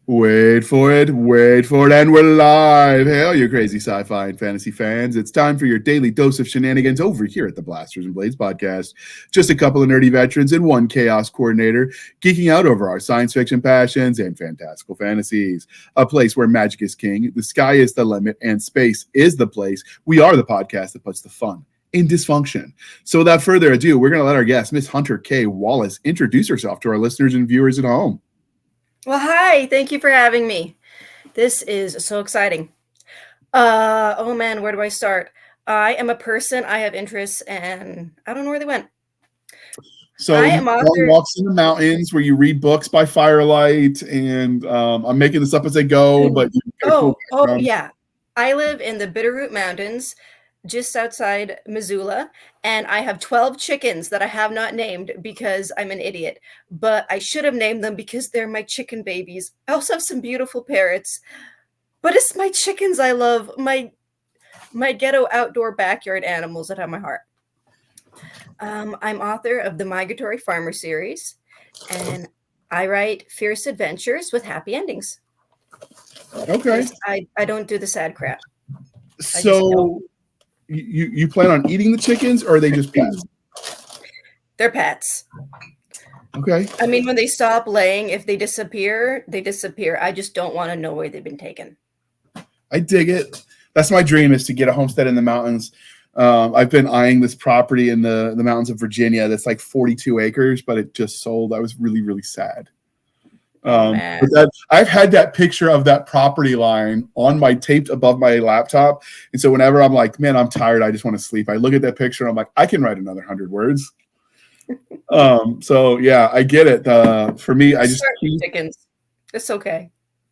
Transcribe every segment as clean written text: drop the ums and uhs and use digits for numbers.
Wait for it, and we're live. Hey, all you crazy sci-fi and fantasy fans. It's time for your daily dose of shenanigans over here at the Blasters and Blades podcast. Just a couple of nerdy veterans and one chaos coordinator geeking out over our science fiction passions and fantastical fantasies. A place where magic is king, the sky is the limit, and space is the place. We are the podcast that puts the fun in dysfunction. So without further ado, we're going to let our guest, Miss Hunter Kay Wallace, introduce herself to our listeners and viewers at home. Well, hi. Thank you for having me. This is so exciting. Oh man, where do I start? I am a person. I have interests, and I don't know where they went. So I am author. Walks in the mountains where you read books by firelight, and I'm making this up as I go. But yeah, I live in the Bitterroot Mountains, just outside Missoula, and I have 12 chickens that I have not named because I'm an idiot, but I should have named them because they're my chicken babies. I also have some beautiful parrots, but it's my chickens I love, my ghetto outdoor backyard animals that have my heart. I'm author of the Migratory Farmer series, and I write fierce adventures with happy endings. Okay. I don't do the sad crap. So you plan on eating the chickens, or are they just pets? They're pets. Okay. I mean, when they stop laying, if they disappear, they disappear. I just don't want to know where they've been taken. I dig it. That's my dream, is to get a homestead in the mountains. I've been eyeing this property in the mountains of Virginia that's like 42 acres, but it just sold. I was really, really sad. But I've had that picture of that property line on my taped above my laptop. And so whenever I'm like, man, I'm tired, I just want to sleep, I look at that picture and I'm like, I can write another 100 words. So yeah, I get it. For me, I just chickens. It's okay.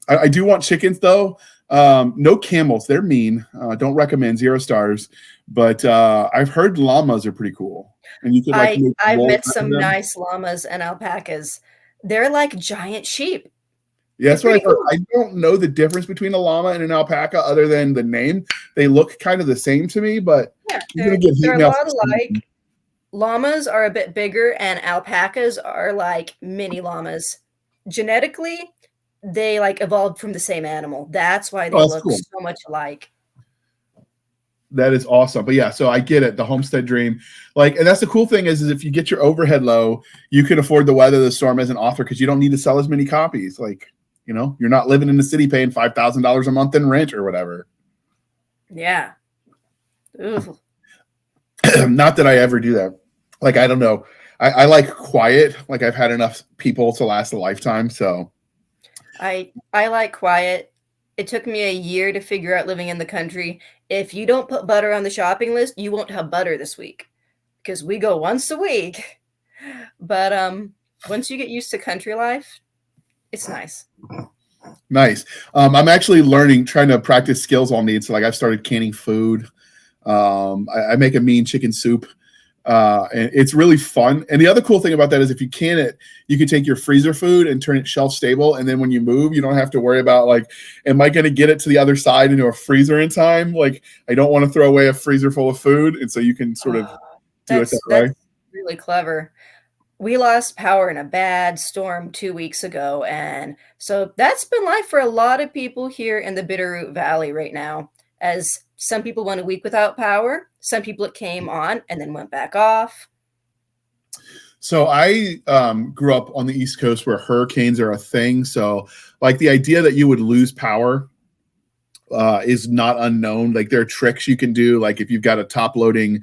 I do want chickens though. No camels. They're mean. Don't recommend, 0 stars. But I've heard llamas are pretty cool. And you could I've met some nice llamas and alpacas. They're like giant sheep. Yeah, that's what I thought. I don't know the difference between a llama and an alpaca other than the name. They look kind of the same to me, but they're a lot alike. Llamas are a bit bigger and alpacas are like mini llamas. Genetically, they like evolved from the same animal. That's why they look so much alike. That is awesome. But yeah, so I get it. The homestead dream. And that's the cool thing is if you get your overhead low, you can afford to weather the storm as an author because you don't need to sell as many copies. You're not living in the city paying $5,000 a month in rent or whatever. Yeah. Not that I ever do that. I don't know. I like quiet. I've had enough people to last a lifetime. So I like quiet. It took me a year to figure out living in the country. If you don't put butter on the shopping list, you won't have butter this week because we go once a week. But once you get used to country life, it's nice. Nice. I'm actually trying to practice skills I'll need. So I've started canning food. I make a mean chicken soup. And it's really fun. And the other cool thing about that is if you can it, you can take your freezer food and turn it shelf stable. And then when you move, you don't have to worry about am I going to get it to the other side into a freezer in time? I don't want to throw away a freezer full of food. And so you can sort of do it that way. That's really clever. We lost power in a bad storm 2 weeks ago. And so that's been life for a lot of people here in the Bitterroot Valley right now, as some people went a week without power. Some people it came on and then went back off. So I grew up on the East Coast where hurricanes are a thing. So the idea that you would lose power is not unknown. There are tricks you can do. If you've got a top loading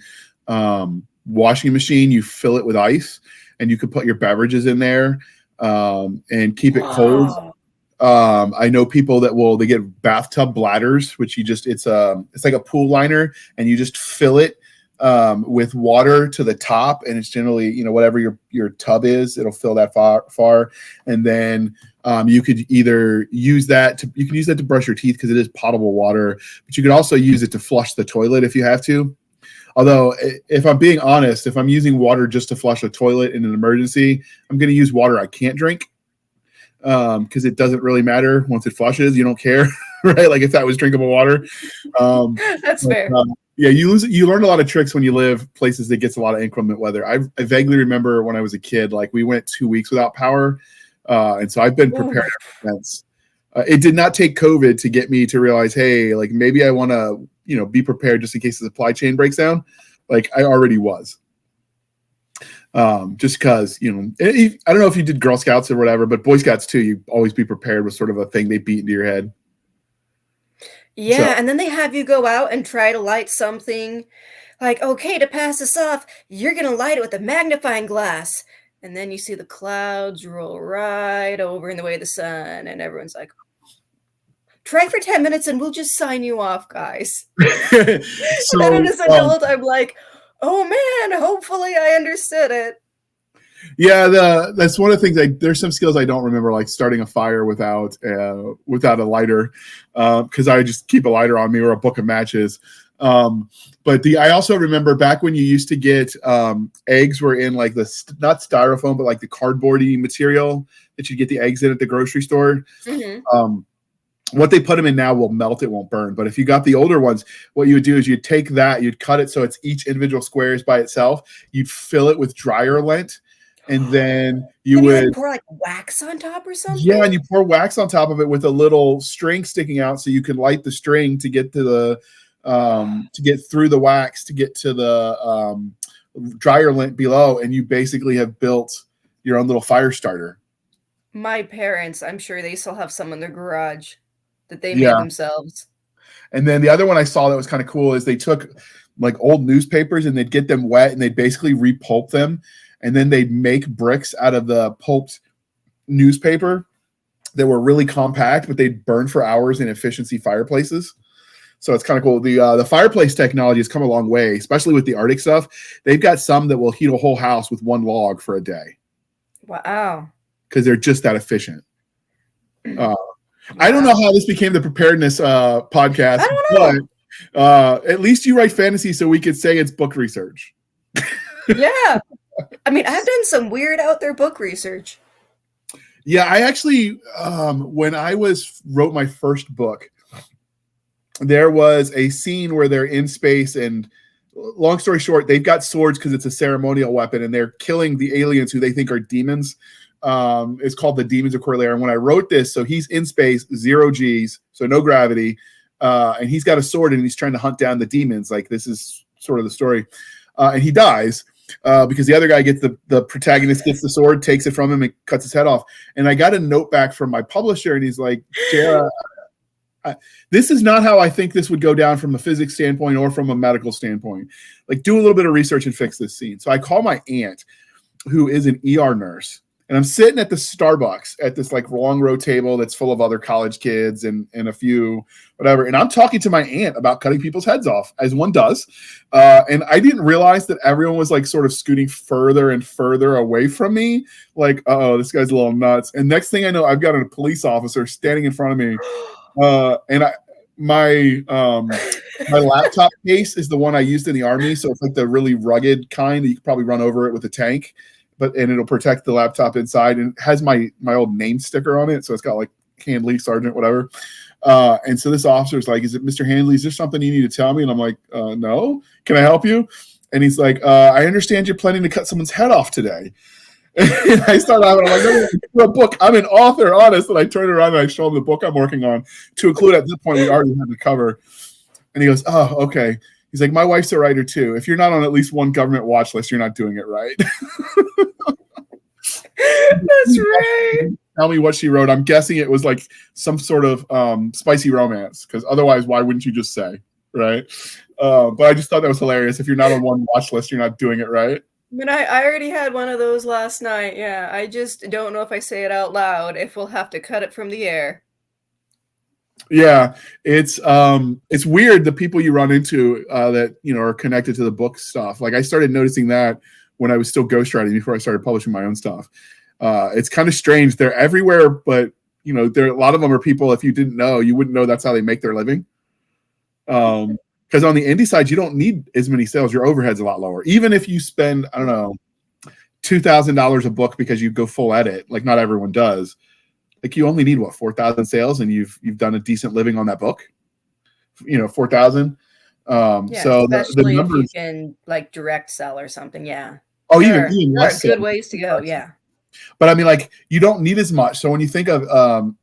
washing machine, you fill it with ice and you can put your beverages in there and keep it cold. I know people that they get bathtub bladders, which it's like a pool liner, and you just fill it with water to the top, and it's generally whatever your tub is, it'll fill that far, and then you could either use that to brush your teeth because it is potable water, but you could also use it to flush the toilet if you have to. Although, if I'm being honest, if I'm using water just to flush a toilet in an emergency, I'm going to use water I can't drink. Because it doesn't really matter once it flushes, you don't care, right? If that was drinkable water. That's fair. Yeah, you learn a lot of tricks when you live places that gets a lot of inclement weather. I vaguely remember when I was a kid, we went 2 weeks without power, and so I've been prepared since. It did not take COVID to get me to realize, hey, like maybe I want to, be prepared just in case the supply chain breaks down. Like I already was. Just because, I don't know if you did Girl Scouts or whatever, but Boy Scouts too, you always be prepared with sort of a thing they beat into your head. Yeah, so. And then they have you go out and try to light something like, okay, to pass this off, you're going to light it with a magnifying glass. And then you see the clouds roll right over in the way of the sun. And everyone's like, try for 10 minutes and we'll just sign you off, guys. So, and as an adult, I'm like, oh man, hopefully I understood it. Yeah, that's one of the things. There's some skills I don't remember, like starting a fire without a lighter, because I just keep a lighter on me or a book of matches. But I also remember back when you used to get eggs were in like not styrofoam, but like the cardboardy material that you get the eggs in at the grocery store. Mm-hmm. What they put them in now will melt, it won't burn. But if you got the older ones, what you would do is you'd take that, you'd cut it so it's each individual square is by itself. You'd fill it with dryer lint, and then you would like pour like wax on top or something. Yeah, and you pour wax on top of it with a little string sticking out, so you can light the string to get to the to get through the wax to get to the dryer lint below, and you basically have built your own little fire starter. My parents, I'm sure they still have some in their garage that they made themselves. And then the other one I saw that was kind of cool is they took like old newspapers and they'd get them wet and they'd basically repulp them, and then they'd make bricks out of the pulped newspaper that were really compact, but they'd burn for hours in efficiency fireplaces. So it's kind of cool. The fireplace technology has come a long way, especially with the Arctic stuff. They've got some that will heat a whole house with one log for a day. Wow. Because they're just that efficient. I don't know how this became the preparedness podcast, but at least you write fantasy, so we could say it's book research. Yeah. I mean, I've done some weird out there book research. Yeah, I actually, when I wrote my first book, there was a scene where they're in space, and long story short, they've got swords because it's a ceremonial weapon, and they're killing the aliens who they think are demons. It's called The Demons of Corlair. And when I wrote this, so he's in space, 0 G's, so no gravity, and he's got a sword and he's trying to hunt down the demons. Like, this is sort of the story. And he dies because the other guy gets the protagonist gets the sword, takes it from him, and cuts his head off. And I got a note back from my publisher, and he's like, Jara, this is not how I think this would go down from a physics standpoint or from a medical standpoint. Like, do a little bit of research and fix this scene. So I call my aunt, who is an ER nurse, and I'm sitting at the Starbucks at this like long row table that's full of other college kids and a few whatever. And I'm talking to my aunt about cutting people's heads off, as one does. And I didn't realize that everyone was like sort of scooting further and further away from me. Like, oh, this guy's a little nuts. And next thing I know, I've got a police officer standing in front of me. And my laptop case is the one I used in the Army. So it's like the really rugged kind that you could probably run over it with a tank. And it'll protect the laptop inside, and it has my old name sticker on it. So it's got like Handley, Sergeant, whatever. And so this officer's like, is it Mr. Handley? Is there something you need to tell me? And I'm like, no, can I help you? And he's like, I understand you're planning to cut someone's head off today. And I start out, and I'm like, no, a book. I'm an author, honest. And I turn around and I show him the book I'm working on to include at this point, we already had the cover. And he goes, oh, okay. He's like, my wife's a writer too. If you're not on at least one government watch list, you're not doing it right. That's right. Tell me what she wrote. I'm guessing it was like some sort of spicy romance, because otherwise, why wouldn't you just say, right? But I just thought that was hilarious. If you're not on one watch list, you're not doing it right. I mean, I already had one of those last night. Yeah, I just don't know if I say it out loud, if we'll have to cut it from the air. Yeah, it's weird, the people you run into that are connected to the book stuff. Like, I started noticing that when I was still ghostwriting before I started publishing my own stuff. It's kind of strange. They're everywhere, but there a lot of them are people, if you didn't know, you wouldn't know that's how they make their living. Because on the indie side, you don't need as many sales. Your overhead's a lot lower. Even if you spend, I don't know, $2,000 a book because you go full edit, like not everyone does. Like, you only need 4,000 sales, and you've done a decent living on that book. 4,000. So the numbers, if you can like direct sell or something. Yeah. Oh, even there are good ways to go. Yeah. But I mean, like, you don't need as much. So when you think of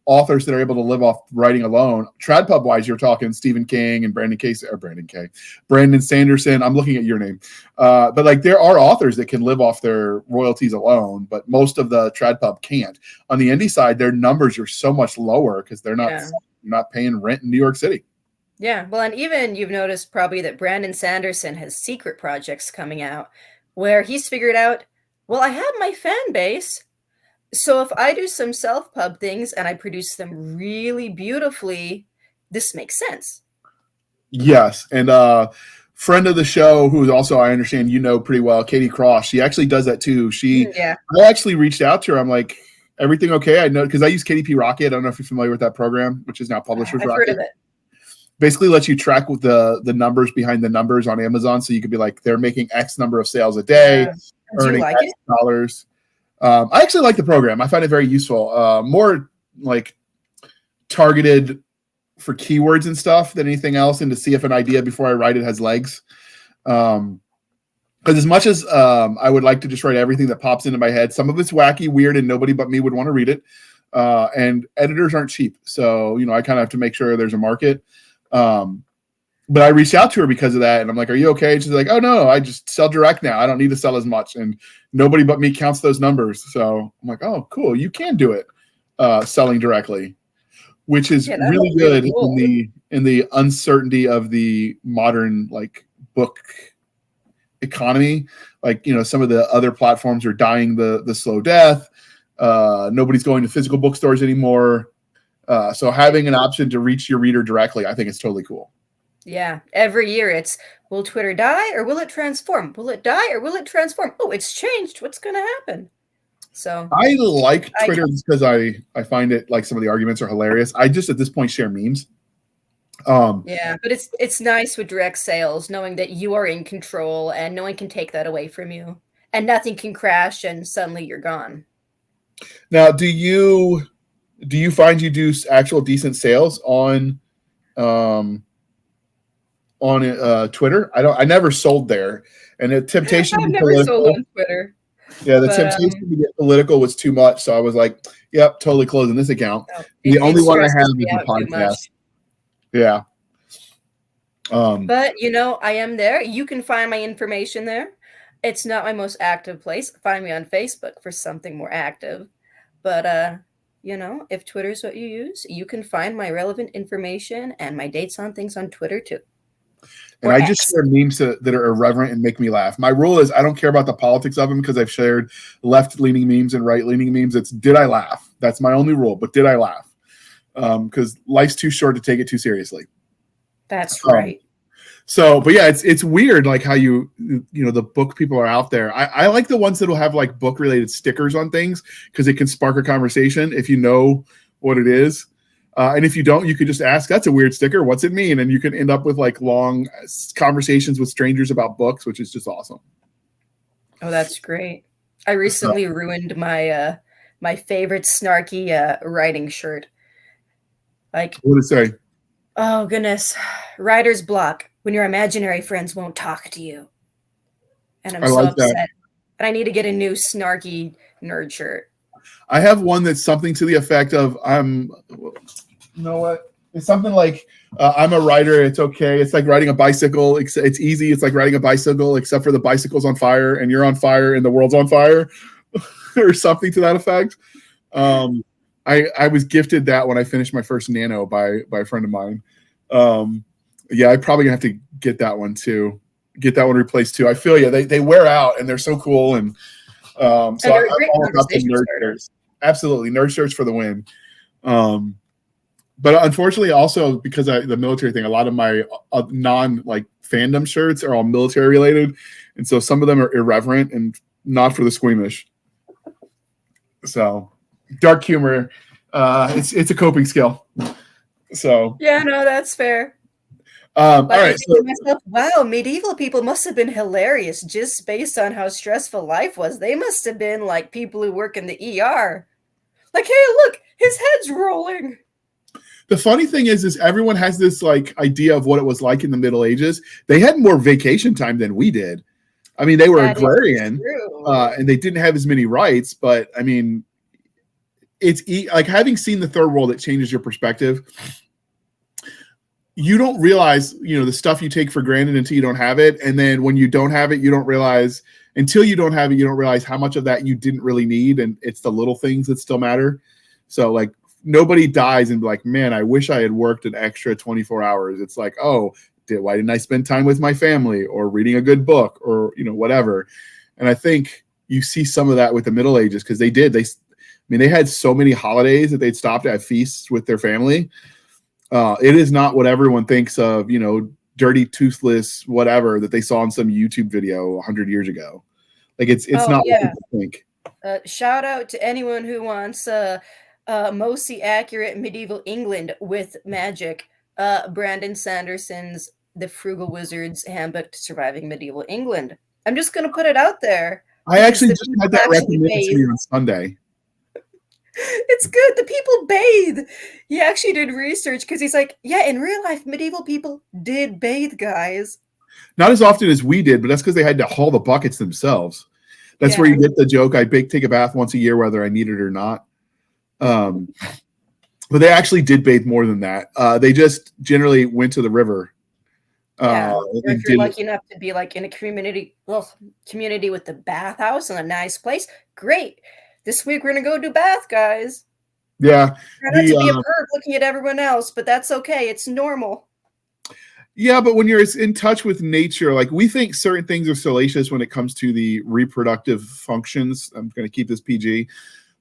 authors that are able to live off writing alone, TradPub wise, you're talking Stephen King and Brandon Sanderson. I'm looking at your name. But like, there are authors that can live off their royalties alone, but most of the TradPub can't. On the indie side, their numbers are so much lower because they're not paying rent in New York City. Yeah. Well, and even you've noticed probably that Brandon Sanderson has secret projects coming out where he's figured out, well, I have my fan base. So if I do some self-pub things and I produce them really beautifully, this makes sense. Yes. And friend of the show, who is also, I understand, pretty well, Katie Cross, she actually does that too. I actually reached out to her. I'm like, everything okay? I know, because I use KDP Rocket. I don't know if you're familiar with that program, which is now Publishers Rocket. I've heard of it. Basically lets you track with the numbers behind the numbers on Amazon. So you could be like, they're making X number of sales a day, earning X dollars. I actually like the program. I find it very useful. More like targeted for keywords and stuff than anything else, and to see if an idea before I write it has legs. Because as much as I would like to just write everything that pops into my head, some of it's wacky, weird, and nobody but me would want to read it. And editors aren't cheap. So, I kind of have to make sure there's a market. But I reached out to her because of that, and I'm like, are you okay? And she's like, oh no, I just sell direct now. I don't need to sell as much, and nobody but me counts those numbers. So I'm like, oh, cool. You can do it selling directly, which is really good cool. in the uncertainty of the modern like book economy. Like, some of the other platforms are dying the slow death. Nobody's going to physical bookstores anymore. So having an option to reach your reader directly, I think it's totally cool. Yeah. Every year it's, will Twitter die or will it transform? Will it die or will it transform? Oh, it's changed. What's going to happen? So I like Twitter just because I find it, like, some of the arguments are hilarious. I just at this point share memes. Yeah, but it's nice with direct sales, knowing that you are in control and no one can take that away from you, and nothing can crash and suddenly you're gone. Now, do you find you do actual decent sales on Twitter? I never sold there, and the temptation I've never sold on Twitter. Yeah, temptation to get political was too much, so I was like, "Yep, totally closing this account." No, the only one I have is the podcast. Yeah. But I am there. You can find my information there. It's not my most active place. Find me on Facebook for something more active. But if Twitter is what you use, you can find my relevant information and my dates on things on Twitter too. And I just share memes that are irreverent and make me laugh. My rule is I don't care about the politics of them, because I've shared left-leaning memes and right-leaning memes. It's, did I laugh? That's my only rule. But did I laugh? Because life's too short to take it too seriously. That's right. So, but yeah, it's weird, like how the book people are out there. I like the ones that will have like book-related stickers on things, because it can spark a conversation if you know what it is. And if you don't, you could just ask, that's a weird sticker, what's it mean? And you can end up with like long conversations with strangers about books, which is just awesome. Oh, that's great. I recently ruined my my favorite snarky writing shirt. Like, what did it say? Oh, goodness. Writer's block, when your imaginary friends won't talk to you. And I'm so upset. That. And I need to get a new snarky nerd shirt. I have one that's something to the effect of, you know what? It's something like, I'm a writer. It's okay. It's like riding a bicycle. It's easy. It's like riding a bicycle, except for the bicycle's on fire and you're on fire and the world's on fire, or something to that effect. I was gifted that when I finished my first Nano by a friend of mine. Yeah, I'm probably gonna have to get that one too. Get that one replaced too. I feel you. They wear out and they're so cool. And so I'm all up to nerd shirts. Absolutely, nerd shirts for the win. But unfortunately, also because the military thing, a lot of my non fandom shirts are all military related, and so some of them are irreverent and not for the squeamish. So, dark humor, it's a coping skill. So yeah, no, that's fair. All right. So, myself, wow, medieval people must have been hilarious just based on how stressful life was. They must have been like people who work in the ER. Like, hey, look, his head's rolling. The funny thing is everyone has this like idea of what it was like in the Middle Ages. They had more vacation time than we did. I mean, they were That is agrarian, true. and they didn't have as many rights, but I mean, it's like having seen the third world, it changes your perspective. You don't realize, the stuff you take for granted until you don't have it. And then when you don't have it, you don't realize until you don't have it, you don't realize how much of that you didn't really need. And it's the little things that still matter. So like nobody dies and be like, man, I wish I had worked an extra 24 hours. It's like, oh, why didn't I spend time with my family or reading a good book or, whatever. And I think you see some of that with the Middle Ages because they had so many holidays that they'd stop to have feasts with their family. It is not what everyone thinks of, dirty, toothless, whatever that they saw in some YouTube video 100 years ago. Like it's not what people think. Shout out to anyone who wants mostly accurate medieval England with magic. Brandon Sanderson's The Frugal Wizard's Handbook to Surviving Medieval England. I'm just going to put it out there. I actually just had that recommended to me on Sunday. It's good. The people bathe. He actually did research because he's like, yeah, in real life, medieval people did bathe, guys. Not as often as we did, but that's because they had to haul the buckets themselves. That's where you get the joke. I take a bath once a year, whether I need it or not. But they actually did bathe more than that. They just generally went to the river. If you're lucky enough to be like in a community with the bathhouse and a nice place, great. This week we're gonna go do bath, guys. Yeah, not to be a perv looking at everyone else, but that's okay. It's normal. Yeah, but when you're in touch with nature, like we think certain things are salacious when it comes to the reproductive functions. I'm going to keep this PG,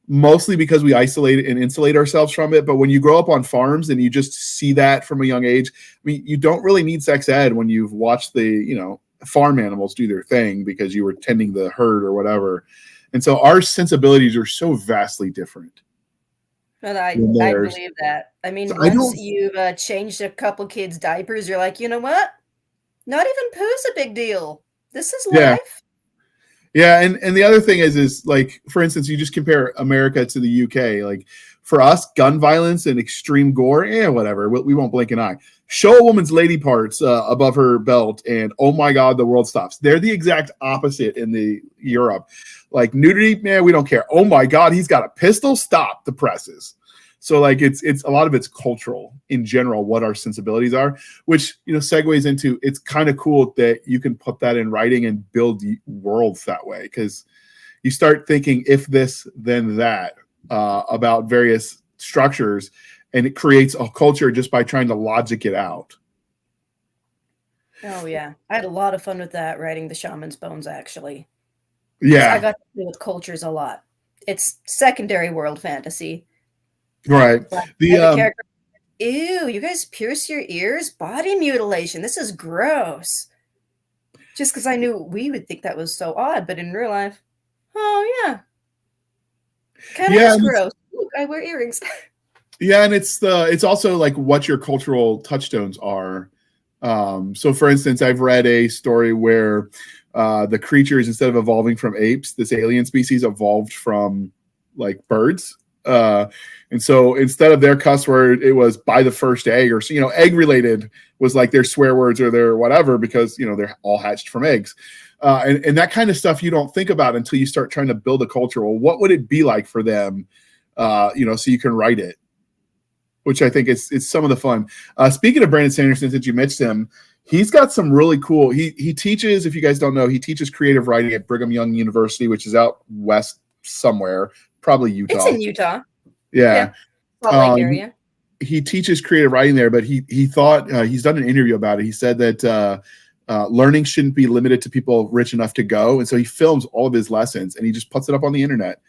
mostly because we isolate and insulate ourselves from it. But when you grow up on farms and you just see that from a young age, I mean, you don't really need sex ed when you've watched the, farm animals do their thing because you were tending the herd or whatever. And so our sensibilities are so vastly different. And I believe that. I mean, once you've changed a couple kids' diapers, you're like, you know what? Not even poo's a big deal. This is life. Yeah, and the other thing is like, for instance, you just compare America to the UK. Like for us, gun violence and extreme gore, whatever. We won't blink an eye. Show a woman's lady parts above her belt, and oh my God, the world stops. They're the exact opposite in the Europe. Like nudity, man, we don't care. Oh my God, he's got a pistol. Stop the presses. So like it's a lot of it's cultural in general, what our sensibilities are, which segues into it's kind of cool that you can put that in writing and build worlds that way, because you start thinking if this then that about various structures, and it creates a culture just by trying to logic it out. Oh yeah, I had a lot of fun with that writing the Shaman's Bones actually. Yeah, I got to play with cultures a lot. It's secondary world fantasy. Right. The character, ew, you guys pierce your ears? Body mutilation. This is gross. Just because I knew we would think that was so odd, but in real life, oh yeah. Kind of is gross. Look, I wear earrings. Yeah, and it's also like what your cultural touchstones are. So for instance, I've read a story where the creatures, instead of evolving from apes, this alien species evolved from like birds. And so instead of their cuss word, it was by the first egg, or egg related was like their swear words or their whatever, because they're all hatched from eggs. And that kind of stuff you don't think about until you start trying to build a culture. Well, what would it be like for them? So you can write it, which I think is some of the fun. Speaking of Brandon Sanderson, since you mentioned him, he's got some really cool. He teaches, if you guys don't know, he teaches creative writing at Brigham Young University, which is out west somewhere, probably Utah. It's in Utah. Yeah. Salt Lake area. He teaches creative writing there, but he thought he's done an interview about it. He said that learning shouldn't be limited to people rich enough to go, and so he films all of his lessons and he just puts it up on the internet.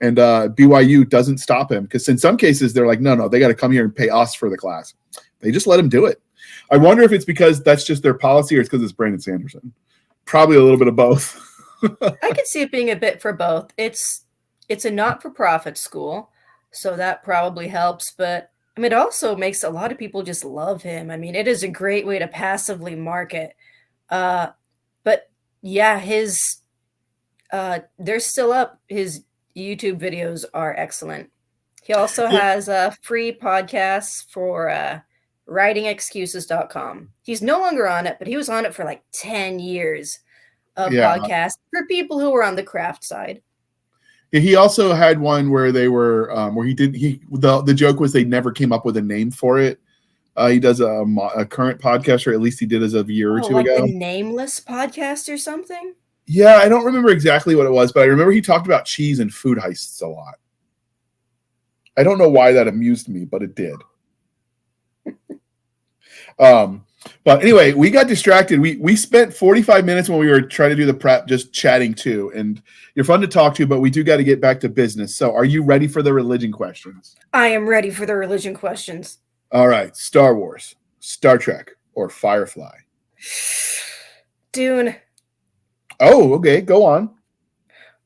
And BYU doesn't stop him, because in some cases they're like, no, they got to come here and pay us for the class. They just let him do it. I wonder if it's because that's just their policy, or it's because it's Brandon Sanderson. Probably a little bit of both. I could see it being a bit for both. It's a not-for-profit school, so that probably helps. But I mean, it also makes a lot of people just love him. I mean, it is a great way to passively market. But yeah, they're still up. His YouTube videos are excellent. He also has a free podcasts for writingexcuses.com. He's no longer on it, but he was on it for like 10 years. Yeah. podcast for people who are on the craft side. He also had one where they were where the joke was they never came up with a name for it. He does a current podcast, or at least he did as of a year or two like ago. the Nameless podcast or something? Yeah, I don't remember exactly what it was, but I remember he talked about cheese and food heists a lot. I don't know why that amused me, but it did. But anyway, we got distracted. We spent 45 minutes when we were trying to do the prep just chatting too. And you're fun to talk to, but we do got to get back to business. So are you ready for the religion questions? I am ready for the religion questions. All right. Star Wars, Star Trek, or Firefly? Dune. Oh, okay. Go on.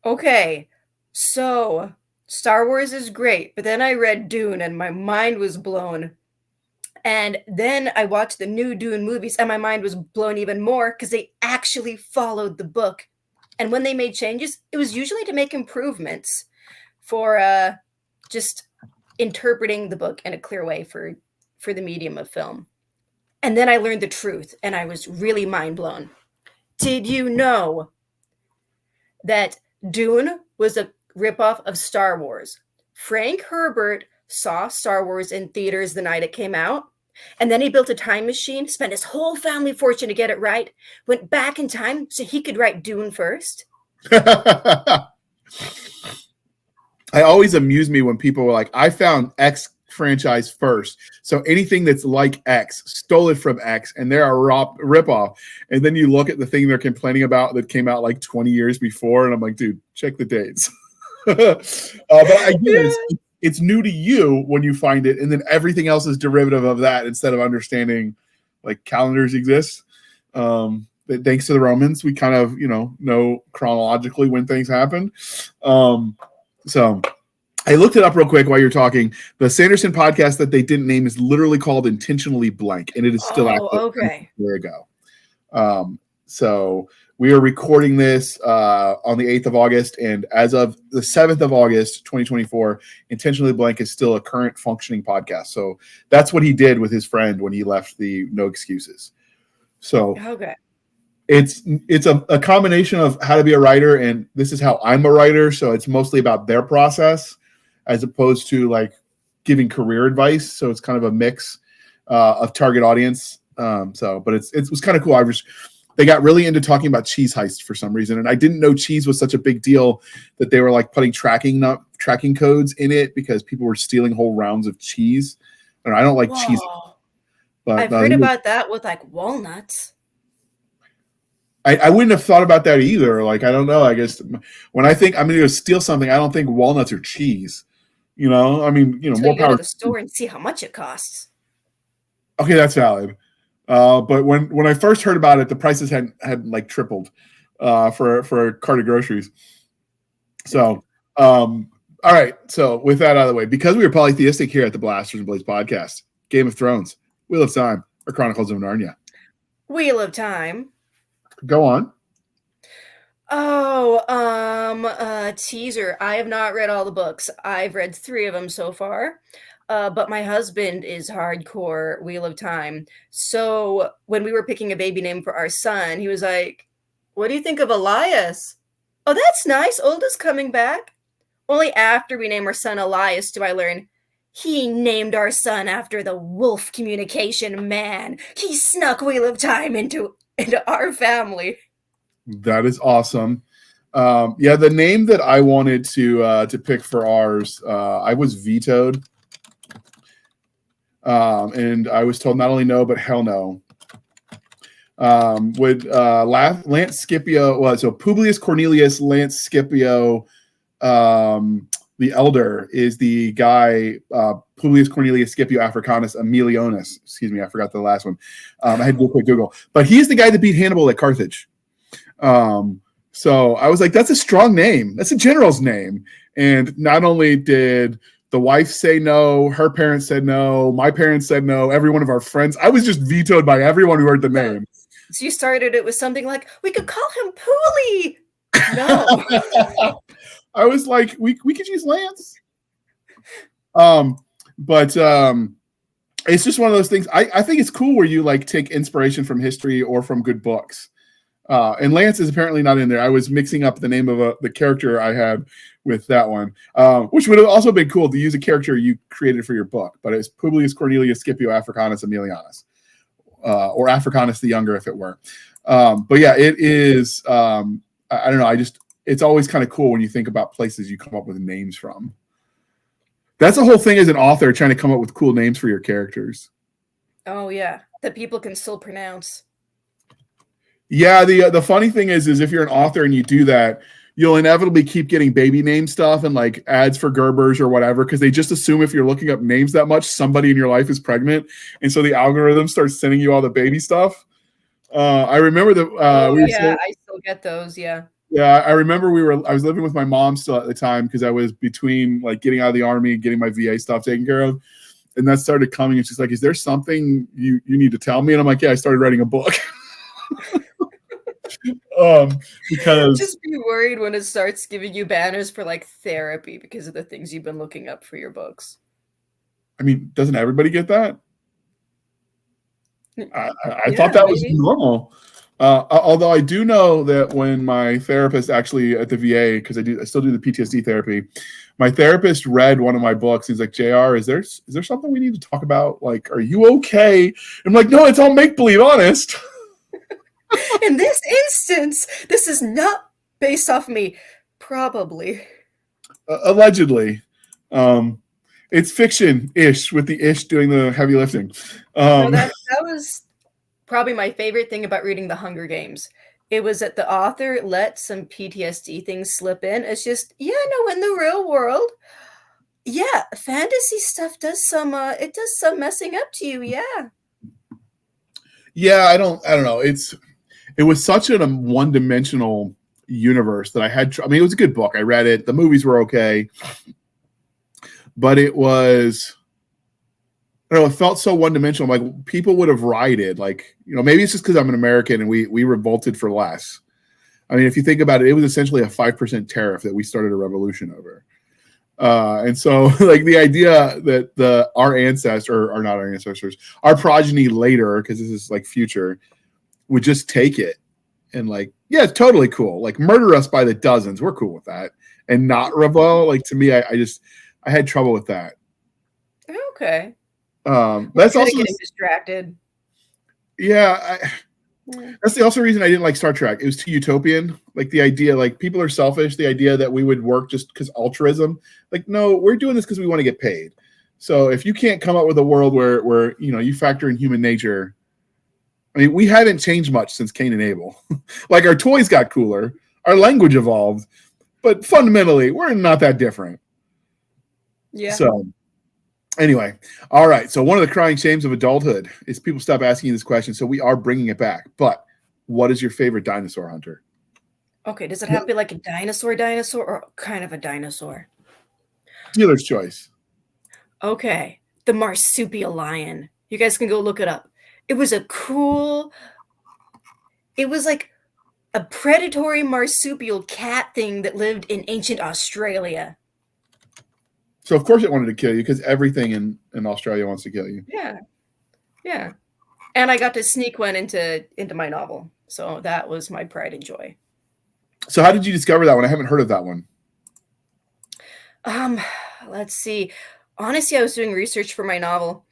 Okay. So Star Wars is great, but then I read Dune and my mind was blown. And then I watched the new Dune movies and my mind was blown even more because they actually followed the book. And when they made changes, it was usually to make improvements for just interpreting the book in a clear way for the medium of film. And then I learned the truth and I was really mind blown. Did you know that Dune was a ripoff of Star Wars? Frank Herbert saw Star Wars in theaters the night it came out, and then he built a time machine, spent his whole family fortune to get it right, went back in time so he could write Dune first. I always amuse me when people were like, I found X franchise first, so anything that's like X, stole it from X, and they're a ripoff. And then you look at the thing they're complaining about that came out like 20 years before, and I'm like, dude, check the dates. But again, it's new to you when you find it, and then everything else is derivative of that instead of understanding like calendars exist. Thanks to the Romans, we kind of know chronologically when things happen. So I looked it up real quick while you're talking. The Sanderson podcast that they didn't name is literally called Intentionally Blank, and it is still active. Okay. A year ago. So we are recording this on the 8th of August, and as of the 7th of August, 2024, Intentionally Blank is still a current functioning podcast. So that's what he did with his friend when he left the No Excuses. So okay. It's a combination of how to be a writer, and this is how I'm a writer. So it's mostly about their process as opposed to like giving career advice. So it's kind of a mix of target audience. But it was kind of cool. They got really into talking about cheese heists for some reason, and I didn't know cheese was such a big deal that they were like putting tracking codes in it because people were stealing whole rounds of cheese. And I don't like cheese, but I've heard about that with like walnuts. I wouldn't have thought about that either. Like, I don't know. I guess when I think I'm going to go steal something, I don't think walnuts are cheese. I mean, more power to the store and see how much it costs. Okay, that's valid. But when I first heard about it, the prices had like tripled for a cart of groceries. So, all right. So with that out of the way, because we are polytheistic here at the Blasters and Blades podcast, Game of Thrones, Wheel of Time, or Chronicles of Narnia. Wheel of Time. Go on. Teaser. I have not read all the books. I've read 3 of them so far. But my husband is hardcore Wheel of Time. So when we were picking a baby name for our son, he was like, what do you think of Elias? Oh, that's nice. Olda's coming back. Only after we name our son Elias do I learn he named our son after the wolf communication man. He snuck Wheel of Time into our family. That is awesome. The name that I wanted to pick for ours, I was vetoed. And I was told not only no, but hell no. Lance Scipio, so Publius Cornelius Lance Scipio, the elder is the guy, Publius Cornelius Scipio Africanus Aemilionis. Excuse me, I forgot the last one. I had to do a quick Google. But he's the guy that beat Hannibal at Carthage. So I was like, that's a strong name. That's a general's name. And not only did the wife say no, her parents said no, my parents said no, every one of our friends. I was just vetoed by everyone who heard the name. So you started it with something like, we could call him Pooley. No. I was like, we could use Lance. But it's just one of those things. I think it's cool where you like take inspiration from history or from good books. And Lance is apparently not in there. I was mixing up the name of the character I had with that one, which would have also been cool to use a character you created for your book, but it's Publius Cornelius Scipio Africanus Aemilianus, or Africanus the Younger, if it were. But yeah, it is. I don't know. It's always kind of cool when you think about places you come up with names from. That's the whole thing as an author, trying to come up with cool names for your characters. Oh yeah, that people can still pronounce. Yeah, the funny thing is if you're an author and you do that, you'll inevitably keep getting baby name stuff and like ads for Gerbers or whatever, because they just assume if you're looking up names that much, somebody in your life is pregnant, and so the algorithm starts sending you all the baby stuff. I remember that. I still get those. Yeah. Yeah, I remember I was living with my mom still at the time because I was between like getting out of the army and getting my VA stuff taken care of, and that started coming. And she's like, "Is there something you need to tell me?" And I'm like, "Yeah, I started writing a book." Because just be worried when it starts giving you banners for like therapy because of the things you've been looking up for your books. I mean, doesn't everybody get that? I thought that was normal. Although I do know that when my therapist actually at the VA, because I still do the PTSD therapy, my therapist read one of my books. He's like, "JR, is there something we need to talk about? Like, are you okay?" I'm like, "No, it's all make believe, honest." In this instance, this is not based off me, probably. Allegedly. It's fiction-ish with the ish doing the heavy lifting. That was probably my favorite thing about reading The Hunger Games. It was that the author let some PTSD things slip in. It's just, in the real world, fantasy stuff does some messing up to you, yeah. Yeah, I don't know. It was such a one-dimensional universe that it was a good book. I read it. The movies were okay. But it was, I don't know, it felt so one-dimensional. Like people would have rioted. Like, maybe it's just because I'm an American and we revolted for less. I mean, if you think about it, it was essentially a 5% tariff that we started a revolution over. And so like the idea that our ancestors, or not our ancestors, our progeny later, because this is like future, would just take it and like, yeah, it's totally cool. Like murder us by the dozens. We're cool with that. And not rebel. Like to me, I had trouble with that. Okay. That's also getting distracted. Yeah. That's the also reason I didn't like Star Trek. It was too utopian. Like the idea, like people are selfish. The idea that we would work just because altruism. Like, no, we're doing this because we want to get paid. So if you can't come up with a world where you factor in human nature, I mean, we haven't changed much since Cain and Abel. Like our toys got cooler, our language evolved, but fundamentally, we're not that different. Yeah. So anyway, all right. So one of the crying shames of adulthood is people stop asking you this question. So we are bringing it back. But what is your favorite dinosaur, Hunter? Okay, does it have to be like a dinosaur or kind of a dinosaur? Dealer's choice. Okay, the marsupial lion. You guys can go look it up. It was like a predatory marsupial cat thing that lived in ancient Australia. So of course it wanted to kill you because everything in Australia wants to kill you. Yeah. Yeah. And I got to sneak one into my novel. So that was my pride and joy. So how did you discover that one? I haven't heard of that one. Let's see. Honestly, I was doing research for my novel.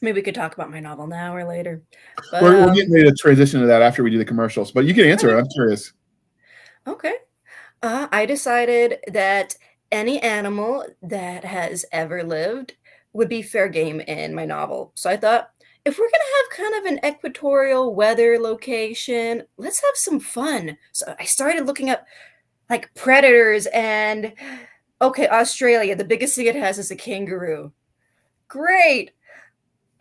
Maybe we could talk about my novel now or later. But, we're getting ready to transition to that after we do the commercials, but you can answer it. I'm curious. Okay. I decided that any animal that has ever lived would be fair game in my novel. So I thought, if we're going to have kind of an equatorial weather location, let's have some fun. So I started looking up like predators and, okay, Australia, the biggest thing it has is a kangaroo. Great.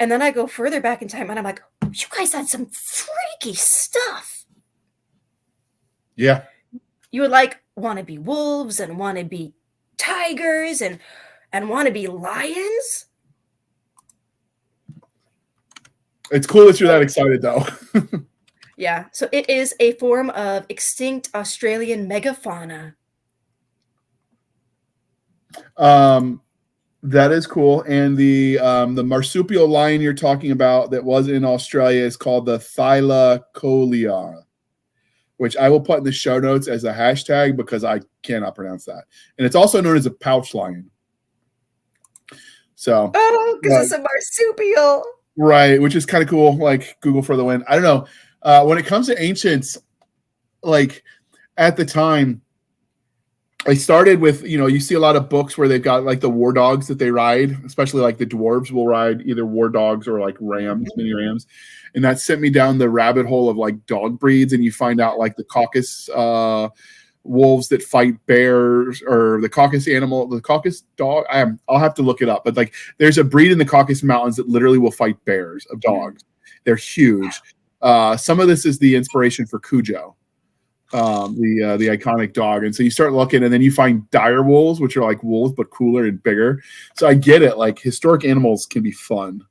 And then I go further back in time and I'm like, you guys had some freaky stuff. Yeah. You would like want to be wolves and want to be tigers and want to be lions. It's cool that you're that excited though. Yeah. So it is a form of extinct Australian megafauna. That is cool. And the marsupial lion you're talking about that was in Australia is called the Thylacolea, which I will put in the show notes as a hashtag because I cannot pronounce that. And it's also known as a pouch lion. So, because it's a marsupial. Right, which is kind of cool. Like Google for the win. I don't know. When it comes to ancients, like at the time, I started with, you see a lot of books where they've got like the war dogs that they ride, especially like the dwarves will ride either war dogs or like rams, mini rams. And that sent me down the rabbit hole of like dog breeds. And you find out like the Caucasus wolves that fight bears, or the Caucasus dog. I'll have to look it up. But like there's a breed in the Caucasus Mountains that literally will fight bears of dogs. They're huge. Some of this is the inspiration for Cujo. The iconic dog. And so you start looking and then you find dire wolves, which are like wolves but cooler and bigger. So I get it. Like historic animals can be fun.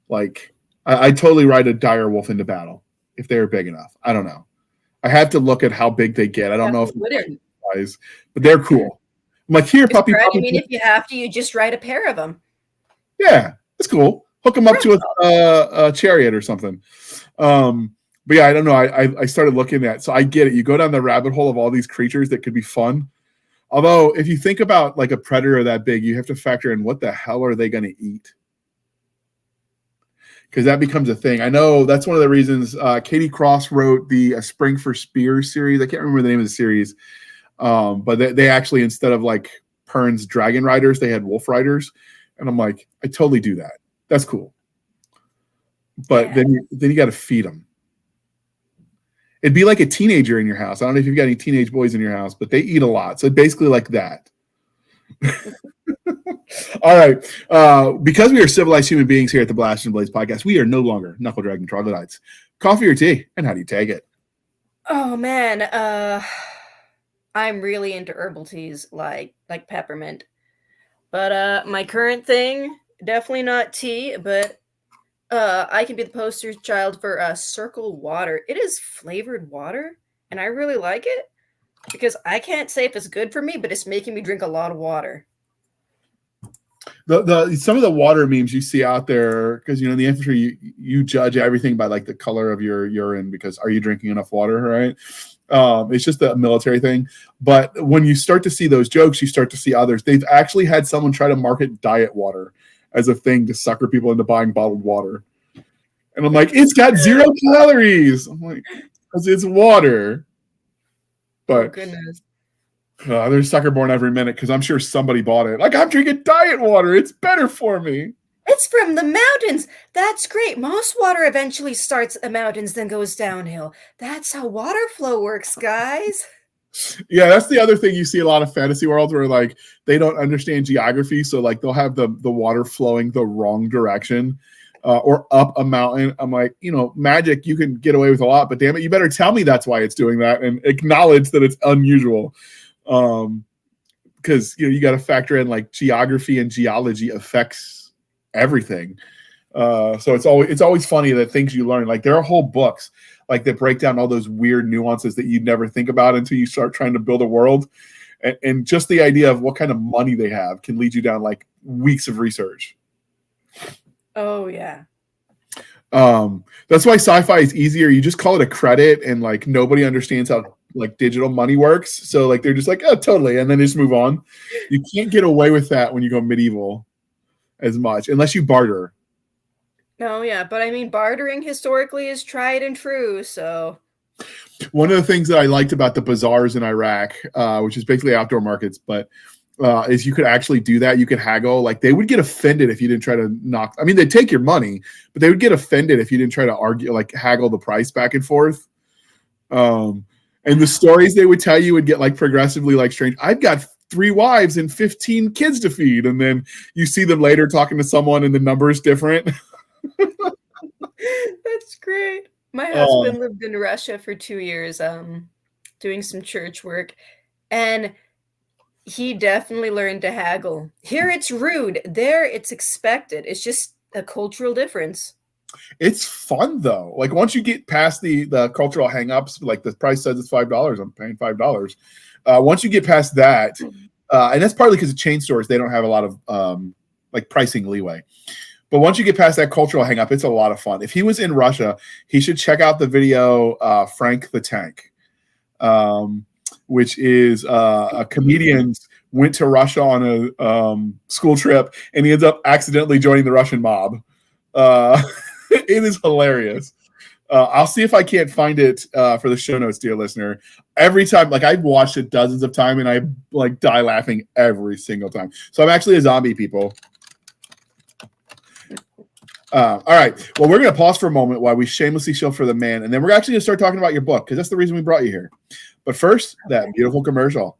Like I totally ride a dire wolf into battle if they're big enough. I don't know. I have to look at how big they get. I don't know if size, but they're cool. I'm like, here, puppy. I mean, if you have to, you just ride a pair of them. Yeah, it's cool. Hook them up to a chariot or something. But yeah, I don't know. I started looking at, so I get it. You go down the rabbit hole of all these creatures that could be fun. Although, if you think about like a predator that big, you have to factor in what the hell are they going to eat? Because that becomes a thing. I know that's one of the reasons Katie Cross wrote the Spring for Spears series. I can't remember the name of the series. But they actually, instead of like Pern's dragon riders, they had wolf riders. And I'm like, I totally do that. That's cool. But then you got to feed them. It'd be like a teenager in your house. I don't know if you've got any teenage boys in your house, but they eat a lot. So basically like that. All right. Because we are civilized human beings here at the Blast and Blaze podcast, we are no longer knuckle dragging troglodytes. Coffee or tea, and how do you take it? Oh, man. I'm really into herbal teas like peppermint. But my current thing, definitely not tea, but I can be the poster child for Circle Water. It is flavored water, and I really like it because I can't say if it's good for me, but it's making me drink a lot of water. Some of the water memes you see out there, because in the infantry you judge everything by like the color of your urine, because are you drinking enough water, right? It's just a military thing. But when you start to see those jokes, you start to see others. They've actually had someone try to market diet water as a thing to sucker people into buying bottled water. And I'm like, it's got 0 calories. I'm like, because it's water. But oh, goodness. There's sucker born every minute because I'm sure somebody bought it. Like, I'm drinking diet water. It's better for me. It's from the mountains. That's great. Most water eventually starts at the mountains, then goes downhill. That's how water flow works, guys. Yeah, that's the other thing you see a lot of fantasy worlds where like they don't understand geography, so like they'll have the water flowing the wrong direction or up a mountain. I'm like, magic, you can get away with a lot, but damn it, you better tell me that's why it's doing that and acknowledge that it's unusual. Because you got to factor in like geography and geology affects everything. So it's always funny that things you learn, like there are whole books like that break down all those weird nuances that you'd never think about until you start trying to build a world. And just the idea of what kind of money they have can lead you down like weeks of research. Oh yeah. That's why sci-fi is easier. You just call it a credit and like nobody understands how like digital money works. So like they're just like, oh, totally. And then they just move on. You can't get away with that when you go medieval as much unless you barter. No, yeah, but I mean, bartering historically is tried and true. So one of the things that I liked about the bazaars in Iraq, which is basically outdoor markets, but is you could actually do that. You could haggle. Like they would get offended if you didn't try to knock. I mean, they'd take your money, but they would get offended if you didn't try to argue, like haggle the price back and forth. And the stories they would tell you would get like progressively like strange. I've got 3 wives and 15 kids to feed. And then you see them later talking to someone and the number is different. That's great. My husband lived in Russia for 2 years, doing some church work. And he definitely learned to haggle. Here it's rude. There it's expected. It's just a cultural difference. It's fun though. Like once you get past the cultural hangups, like the price says it's $5, I'm paying $5. Once you get past that, and that's partly because of chain stores, they don't have a lot of like pricing leeway. But once you get past that cultural hang up, it's a lot of fun. If he was in Russia, he should check out the video Frank the Tank, which is a comedian went to Russia on a school trip, and he ends up accidentally joining the Russian mob. It is hilarious. I'll see if I can't find it for the show notes, dear listener. Every time, like I've watched it dozens of times, and I like die laughing every single time. So I'm actually a zombie, people. All right. Well, we're going to pause for a moment while we shamelessly shill for the man, and then we're actually going to start talking about your book because that's the reason we brought you here. But first, that beautiful commercial.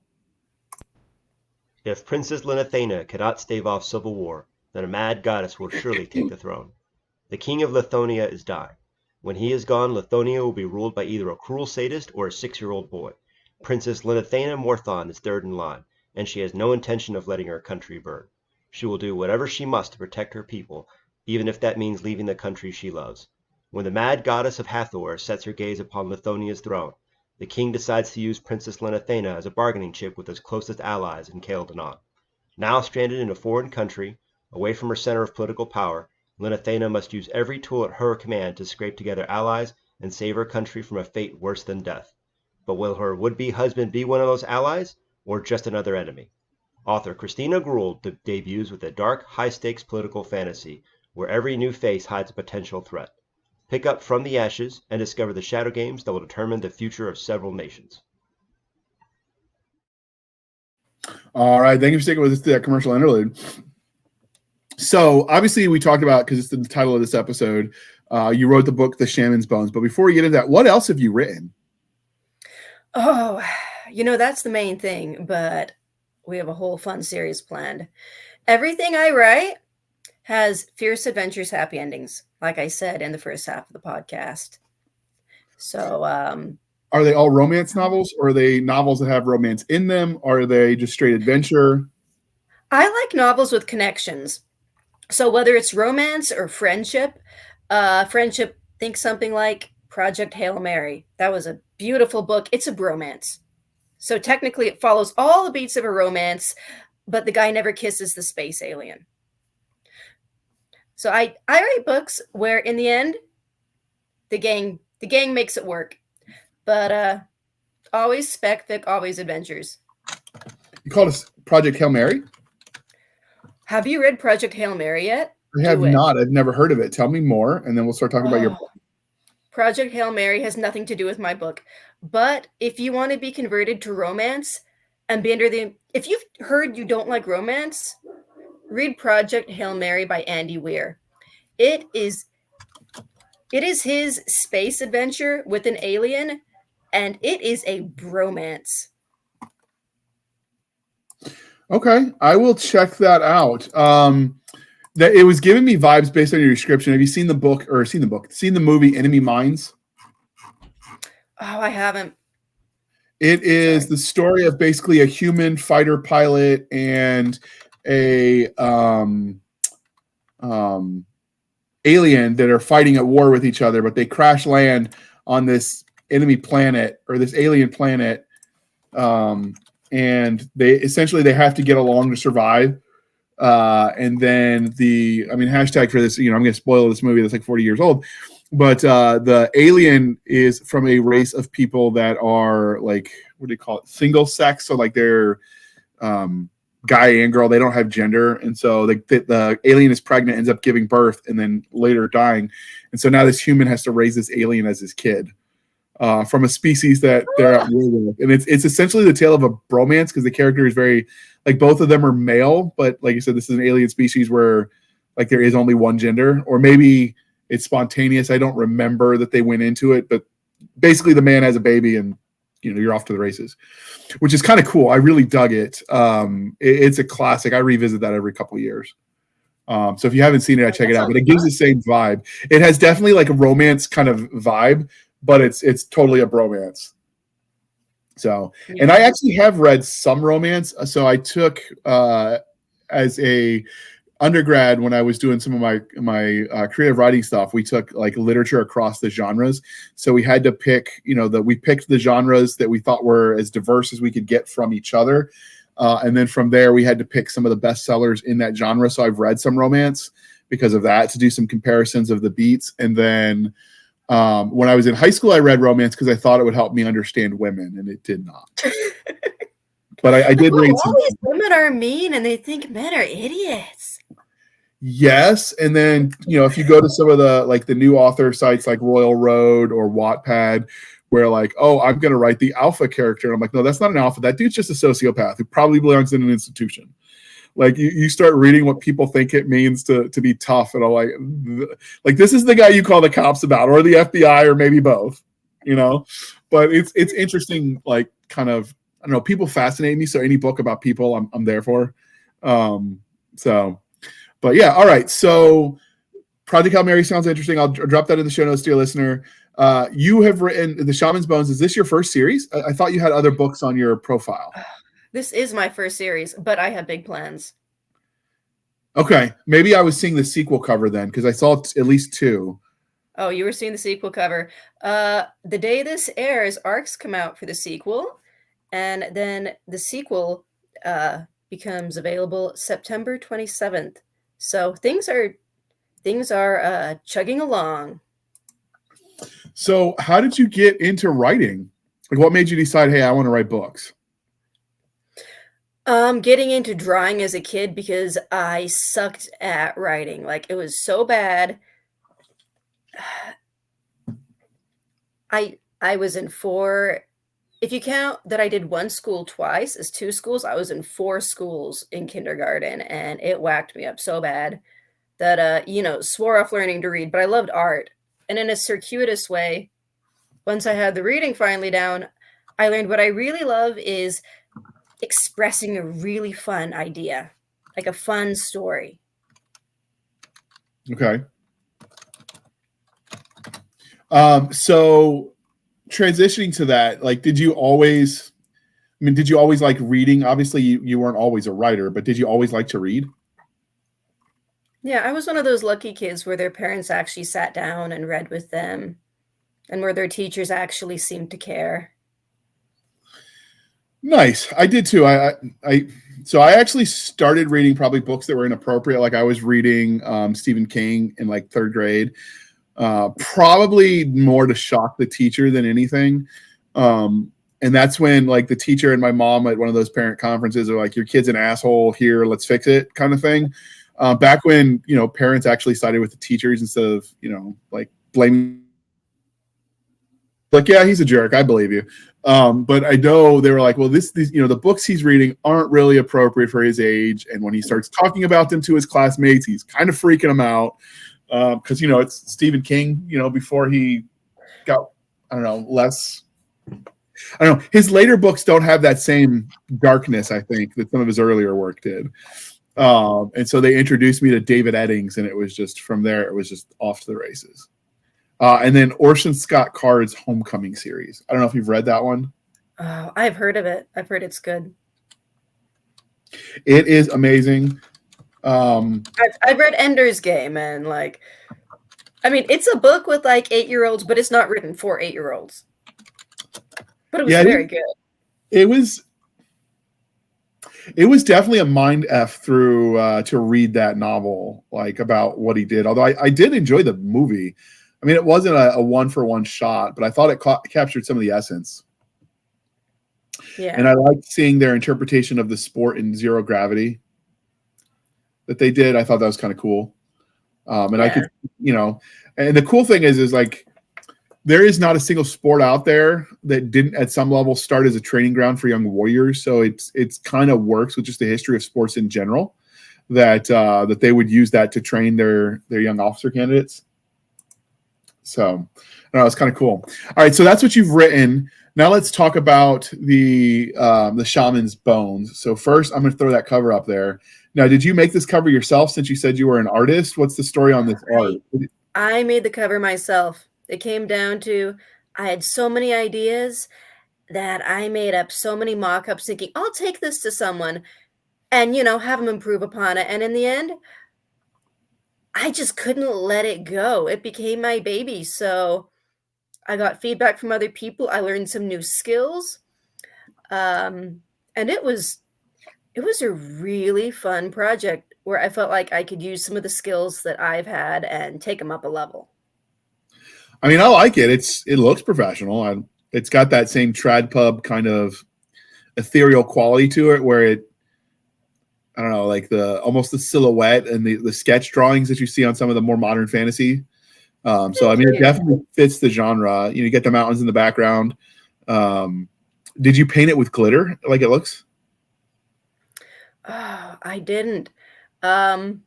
If Princess Lenathena cannot stave off civil war, then a mad goddess will surely take the throne. The king of Lithonia is dying. When he is gone, Lithonia will be ruled by either a cruel sadist or a 6-year-old boy. Princess Lenathena Morthon is third in line, and she has no intention of letting her country burn. She will do whatever she must to protect her people, even if that means leaving the country she loves. When the mad goddess of Hathor sets her gaze upon Lithonia's throne, the king decides to use Princess Lenathena as a bargaining chip with his closest allies in Kael Danan. Now stranded in a foreign country, away from her center of political power, Lenathena must use every tool at her command to scrape together allies and save her country from a fate worse than death. But will her would-be husband be one of those allies, or just another enemy? Author Christina Gould debuts with a dark, high-stakes political fantasy where every new face hides a potential threat. Pick up From the Ashes and discover the shadow games that will determine the future of several nations. All right. Thank you for sticking with us through that commercial interlude. So obviously we talked about, because it's the title of this episode, you wrote the book, The Shaman's Bones. But before we get into that, what else have you written? Oh, that's the main thing, but we have a whole fun series planned. Everything I write has fierce adventures, happy endings, like I said in the first half of the podcast. So, are they all romance novels, or are they novels that have romance in them? Or are they just straight adventure? I like novels with connections. So whether it's romance or friendship, think something like Project Hail Mary. That was a beautiful book. It's a bromance. So technically it follows all the beats of a romance, but the guy never kisses the space alien. So I write books where in the end, the gang makes it work. But always spec fic, always adventures. You called it Project Hail Mary? Have you read Project Hail Mary yet? I have not. I've never heard of it. Tell me more, and then we'll start talking about your book. Project Hail Mary has nothing to do with my book. But if you want to be converted to romance and be if you've heard you don't like romance, read Project Hail Mary by Andy Weir. It is his space adventure with an alien, and it is a bromance. Okay, I will check that out. That it was giving me vibes based on your description. Have you seen the movie Enemy Mines? Oh, I haven't. It is the story of basically a human fighter pilot and a alien that are fighting at war with each other, but they crash land on this enemy planet, or this alien planet, and they have to get along to survive. And then hashtag for this, I'm going to spoil this movie that's like 40 years old, but the alien is from a race of people that are like, what do you call it? Single sex. So like they're guy and girl, they don't have gender. And so the alien is pregnant, ends up giving birth, and then later dying. And so now this human has to raise this alien as his kid. From a species that they're at war with. And it's essentially the tale of a bromance, because the character is very, like, both of them are male, but like you said, this is an alien species where like there is only one gender, or maybe it's spontaneous. I don't remember that they went into it, but basically the man has a baby and you're off to the races, which is kind of cool. I really dug it. It's a classic. I revisit that every couple of years. So if you haven't seen it, I check it out, but it gives the same vibe. It has definitely like a romance kind of vibe, but it's totally a bromance. So, yeah. And I actually have read some romance. So I took as a undergrad, when I was doing some of my creative writing stuff, we took like literature across the genres. So we had to pick, we picked the genres that we thought were as diverse as we could get from each other. And then from there, we had to pick some of the best sellers in that genre. So I've read some romance because of that to do some comparisons of the beats. And then when I was in high school, I read romance because I thought it would help me understand women, and it did not. But I did read some. All these women are mean, and they think men are idiots. Yes, and then if you go to some of the new author sites like Royal Road or Wattpad, where I'm going to write the alpha character, and I'm like, no, that's not an alpha. That dude's just a sociopath who probably belongs in an institution. You start reading what people think it means to be tough, and I'm like this is the guy you call the cops about, or the FBI, or maybe both, But it's interesting, kind of, I don't know, people fascinate me. So any book about people, I'm there for. But yeah, all right. So Project Hail Mary sounds interesting. I'll drop that in the show notes, dear listener. You have written The Shaman's Bones. Is this your first series? I thought you had other books on your profile. This is my first series, but I have big plans. Okay. Maybe I was seeing the sequel cover then, because I saw at least 2. Oh, you were seeing the sequel cover. The day this airs, ARCs come out for the sequel, and then the sequel becomes available September 27th. So things are chugging along. So how did you get into writing? What made you decide, hey, I want to write books? Getting into drawing as a kid because I sucked at writing. It was so bad. I was in 4. If you count that I did one school twice as 2 schools, I was in 4 schools in kindergarten, and it whacked me up so bad that swore off learning to read. But I loved art, and in a circuitous way, once I had the reading finally down, I learned what I really love is expressing a really fun idea, like a fun story. Okay. So transitioning to that, did you always like reading? Obviously you weren't always a writer, but did you always like to read? Yeah, I was one of those lucky kids where their parents actually sat down and read with them, and where their teachers actually seemed to care. Nice. I did too. So I actually started reading probably books that were inappropriate. I was reading Stephen King in 3rd grade, probably more to shock the teacher than anything. And that's when the teacher and my mom at one of those parent conferences are like, your kid's an asshole, here, let's fix it, kind of thing. Back when, parents actually sided with the teachers instead of, blaming. Yeah, he's a jerk, I believe you. But I know they were like, well, these the books he's reading aren't really appropriate for his age. And when he starts talking about them to his classmates, he's kind of freaking them out. Because, it's Stephen King, before he got, I don't know, less. I don't know. His later books don't have that same darkness, I think, that some of his earlier work did. And so they introduced me to David Eddings, and it was just, from there, it was just off to the races. And then Orson Scott Card's Homecoming series. I don't know if you've read that one. Oh, I've heard of it. I've heard it's good. It is amazing. I've read Ender's Game, and it's a book with 8-year-olds, but it's not written for 8-year-olds. But it was very good. It was definitely a mind F through to read that novel, about what he did. Although I did enjoy the movie. I mean, it wasn't a 1-for-1 shot, but I thought it captured some of the essence. Yeah. And I liked seeing their interpretation of the sport in Zero Gravity that they did. I thought that was kind of cool. And I could, and the cool thing is there is not a single sport out there that didn't at some level start as a training ground for young warriors. So it's kind of works with just the history of sports in general, that they would use that to train their young officer candidates. So I don't know, it's kind of cool. All right, so that's what you've written. Now let's talk about the Shaman's Bones. So first, I'm going to throw that cover up there. Now, did you make this cover yourself since you said you were an artist? What's the story on this art? I made the cover myself. It came down to I had so many ideas that I made up so many mock-ups thinking, I'll take this to someone and, have them improve upon it. And in the end, I just couldn't let it go. It became my baby. So I got feedback from other people. I learned some new skills. And it was It was a really fun project where I felt like I could use some of the skills that I've had and take them up a level. I mean, I like it. It looks professional, and it's got that same trad pub kind of ethereal quality to it, where I don't know, like almost the silhouette and the sketch drawings that you see on some of the more modern fantasy. So I mean, it definitely fits the genre. You get the mountains in the background. Did you paint it with glitter like it looks? Oh, I didn't. Um,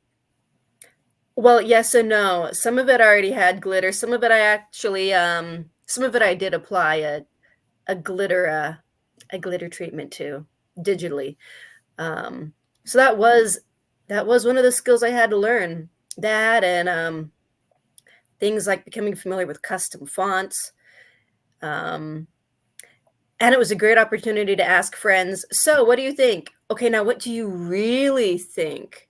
well, yes and no. Some of it already had glitter. Some of it I actually, some of it I did apply a glitter, a glitter treatment to digitally. Um, so that was one of the skills I had to learn. That and things like becoming familiar with custom fonts. Um, and it was a great opportunity to ask friends, so what do you think? Okay, now what do you really think?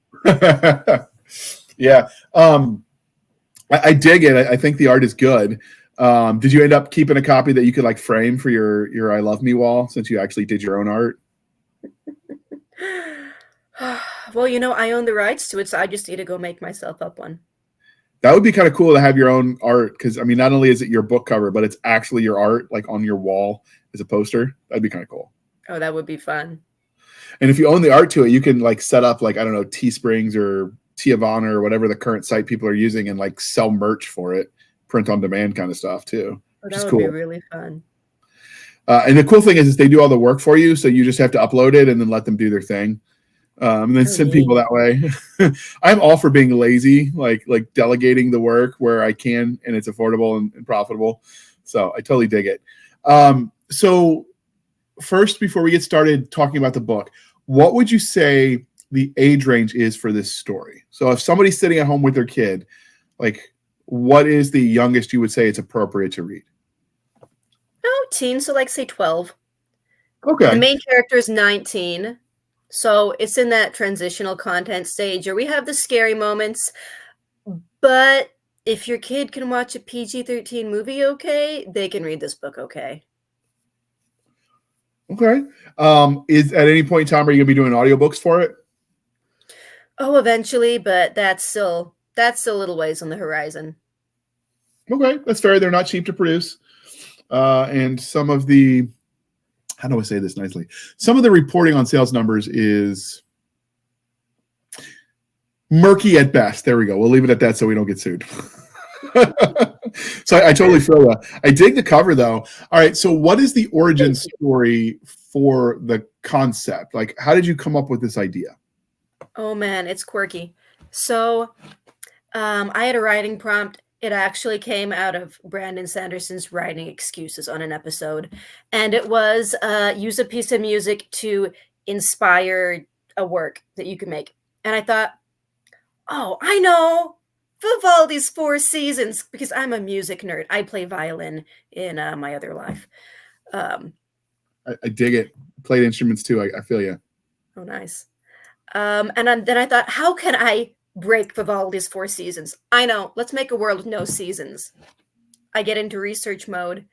Yeah. I dig it. I think the art is good. Did you end up keeping a copy that you could like frame for your I Love Me wall since you actually did your own art? Well, I own the rights to it, so I just need to go make myself up one. That would be kind of cool to have your own art because, I mean, not only is it your book cover, but it's actually your art like on your wall as a poster. That'd be kind of cool. Oh, that would be fun. And if you own the art to it, you can like set up like, I don't know, Teesprings or Tiavana or whatever the current site people are using and like sell merch for it, print on demand kind of stuff too. Oh, that would be really fun. And the cool thing is they do all the work for you. So you just have to upload it and then let them do their thing. And then send people that way. I'm all for being lazy, like delegating the work where I can and it's affordable and profitable. So I totally dig it. So first, before we get started talking about the book, what would you say the age range is for this story? So if somebody's sitting at home with their kid, like what is the youngest you would say it's appropriate to read? Oh, teen, so like say 12. Okay. The main character is 19. So it's in that transitional content stage where we have the scary moments, but if your kid can watch a PG-13 movie okay, they can read this book okay. Okay. Is at any point in time are you gonna be doing audiobooks for it? Oh, eventually, but that's still a little ways on the horizon. Okay, that's fair. They're not cheap to produce. And some of the, how do I say this nicely? Some of the reporting on sales numbers is murky at best. There we go. We'll leave it at that so we don't get sued. So I totally feel that. I dig the cover though. All right. So what is the origin story for the concept? Like, how did you come up with this idea? Oh man, it's quirky. So I had a writing prompt. It actually came out of Brandon Sanderson's writing excuses on an episode. And it was use a piece of music to inspire a work that you can make. And I thought, oh, I know. Vivaldi's Four Seasons, because I'm a music nerd. I play violin in my other life. I dig it. Played instruments too. I feel you. Oh, nice. And then I thought, how can I break Vivaldi's Four Seasons? I know. Let's make a world with no seasons. I get into research mode,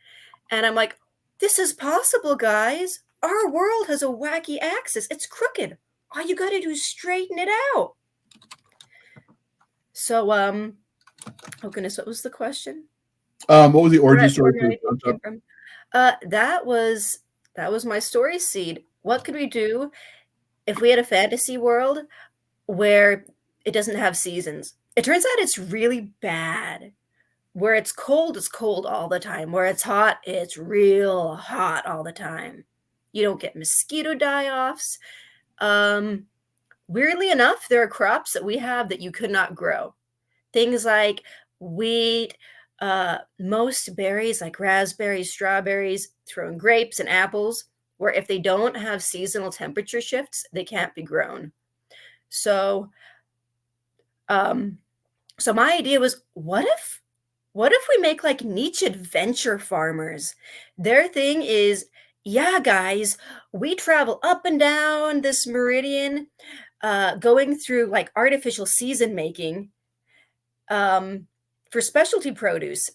and I'm like, this is possible, guys. Our world has a wacky axis. It's crooked. All you got to do is straighten it out. So, oh goodness, what was the question? What was the origin story? That was my story seed. What could we do if we had a fantasy world where it doesn't have seasons? It turns out it's really bad. Where it's cold all the time. Where it's hot, it's real hot all the time. You don't get mosquito die-offs. Weirdly enough, there are crops that we have that you could not grow. Things like wheat, most berries like raspberries, strawberries, throw in grapes and apples, where if they don't have seasonal temperature shifts, they can't be grown. So, so my idea was, what if we make like niche adventure farmers? Their thing is, yeah, guys, we travel up and down this meridian, going through like artificial season making for specialty produce.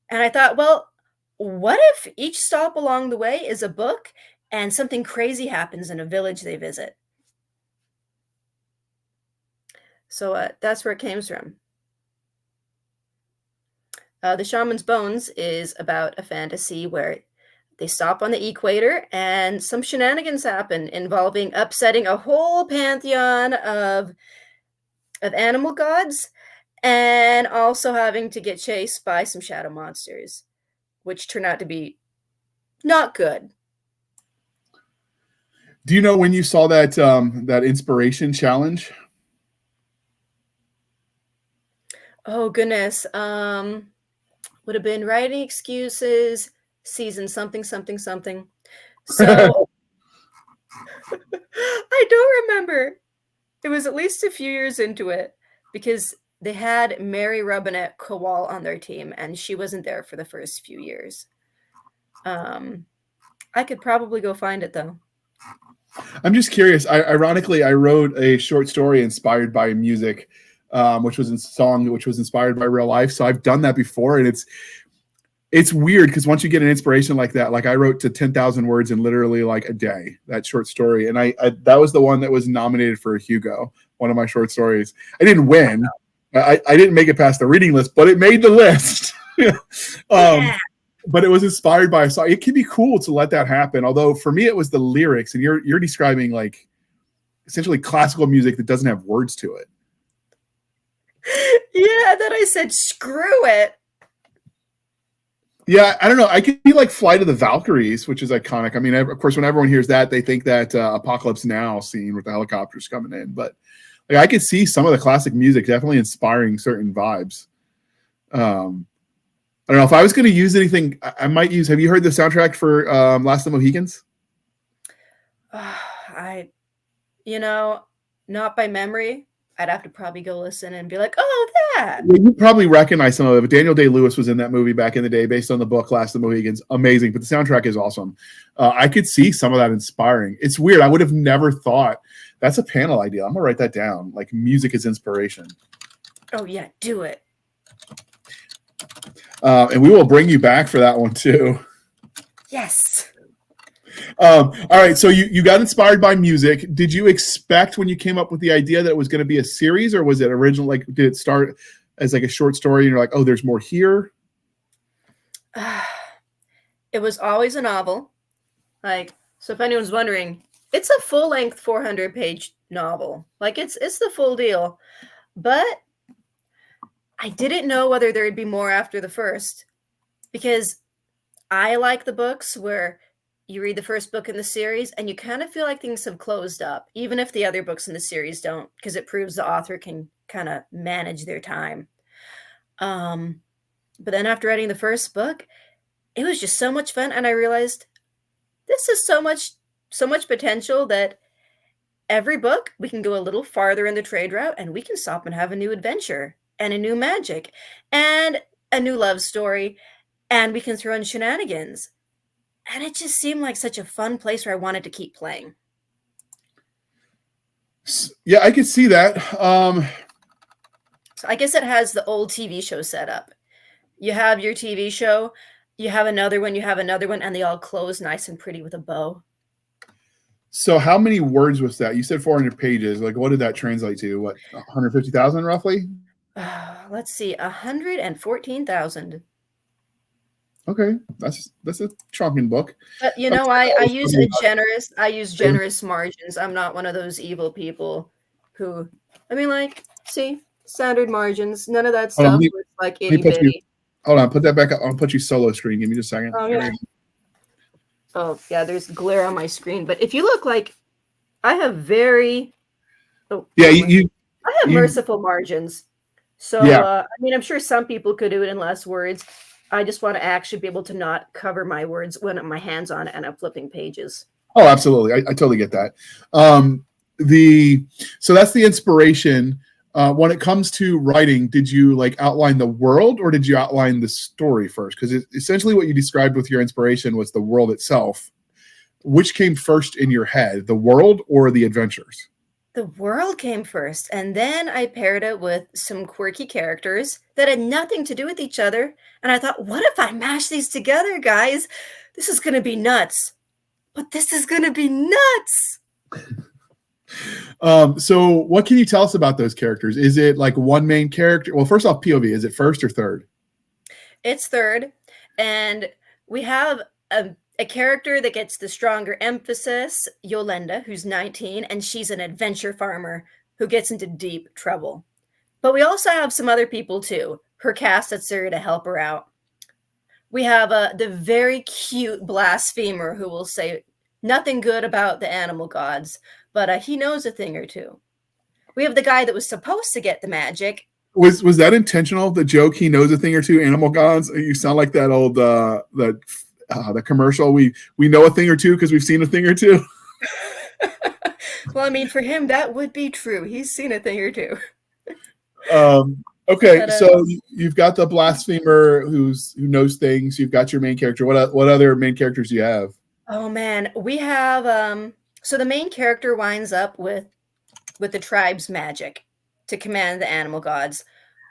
And I thought, well, what if each stop along the way is a book and something crazy happens in a village they visit? So that's where it came from. The Shaman's Bones is about a fantasy where they stop on the equator and some shenanigans happen involving upsetting a whole pantheon of animal gods and also having to get chased by some shadow monsters, which turn out to be not good. Do you know when you saw that that inspiration challenge? Oh goodness. Would have been writing excuses, season something. So I don't remember. It was at least a few years into it because they had Mary Robinette Kowal on their team and she wasn't there for the first few years. I could probably go find it though. I'm just curious. Ironically, I wrote a short story inspired by music, which was inspired by real life. So I've done that before, and it's weird because once you get an inspiration like that, like I wrote to 10,000 words in literally like a day, that short story, and I that was the one that was nominated for a Hugo. One of my short stories. I didn't win. I didn't make it past the reading list, but it made the list. Yeah. But it was inspired by a song. It can be cool to let that happen. Although for me, it was the lyrics, and you're describing like essentially classical music that doesn't have words to it. Yeah, then I said, screw it. Yeah, I don't know. I could be like Flight of the Valkyries, which is iconic. I mean, of course, when everyone hears that, they think that Apocalypse Now scene with the helicopters coming in. But like, I could see some of the classic music definitely inspiring certain vibes. I don't know if I was going to use anything. I might use. Have you heard the soundtrack for Last of the Mohicans? Not by memory. I'd have to probably go listen and be like, oh, that. Yeah, you probably recognize some of it. But Daniel Day-Lewis was in that movie back in the day, based on the book Last of the Mohicans. Amazing, but the soundtrack is awesome. I could see some of that inspiring. It's weird. I would have never thought. That's a panel idea. I'm gonna write that down. Like music is inspiration. Oh yeah, do it. And we will bring you back for that one too. Yes. All right. So you got inspired by music. Did you expect when you came up with the idea that it was going to be a series, or was it original? Like, did it start as like a short story and you're like, oh, there's more here? It was always a novel. Like, so if anyone's wondering, it's a full-length 400-page novel. Like, it's the full deal. But I didn't know whether there would be more after the first, because I like the books where you read the first book in the series and you kind of feel like things have closed up, even if the other books in the series don't, because it proves the author can kind of manage their time. But then after reading the first book, it was just so much fun. And I realized this is so much potential that every book we can go a little farther in the trade route and we can stop and have a new adventure and a new magic and a new love story. And we can throw in shenanigans. And it just seemed like such a fun place where I wanted to keep playing. Yeah, I could see that. So I guess it has the old TV show set up. You have your TV show, you have another one, and they all close nice and pretty with a bow. So how many words was that? You said 400 pages. Like, what did that translate to? What, 150,000 roughly? Let's see, 114,000. Okay, that's a chunking book. But I use generous margins. I'm not one of those evil people who, see, standard margins, none of that stuff was like itty bitty. Hold on, put that back up. I'll put you solo screen. Give me just a second. Oh yeah. Oh yeah, there's glare on my screen. But if you look, like, I have very. Oh yeah, I have merciful margins. So yeah. I'm sure some people could do it in less words. I just want to actually be able to not cover my words when my hand's on it and I'm flipping pages. Oh, absolutely. I totally get that. So that's the inspiration. When it comes to writing, did you like outline the world or did you outline the story first? Because essentially what you described with your inspiration was the world itself. Which came first in your head, the world or the adventures? The world came first, and then I paired it with some quirky characters that had nothing to do with each other. And I thought, what if I mash these together, guys? This is going to be nuts. But this is going to be nuts. So what can you tell us about those characters? Is it like one main character? Well, first off, POV, is it first or third? It's third. And we have a character that gets the stronger emphasis, Yolanda, who's 19, and she's an adventure farmer who gets into deep trouble. But we also have some other people too, her cast that's there to help her out. We have the very cute blasphemer who will say nothing good about the animal gods, but he knows a thing or two. We have the guy that was supposed to get the magic. Was that intentional? The joke, he knows a thing or two, animal gods. You sound like that old the commercial. We know a thing or two because we've seen a thing or two. Well, I mean, for him that would be true. He's seen a thing or two. Okay, so you've got the blasphemer who knows things. You've got your main character. What other main characters do you have? Oh man, we have so the main character winds up with the tribe's magic to command the animal gods.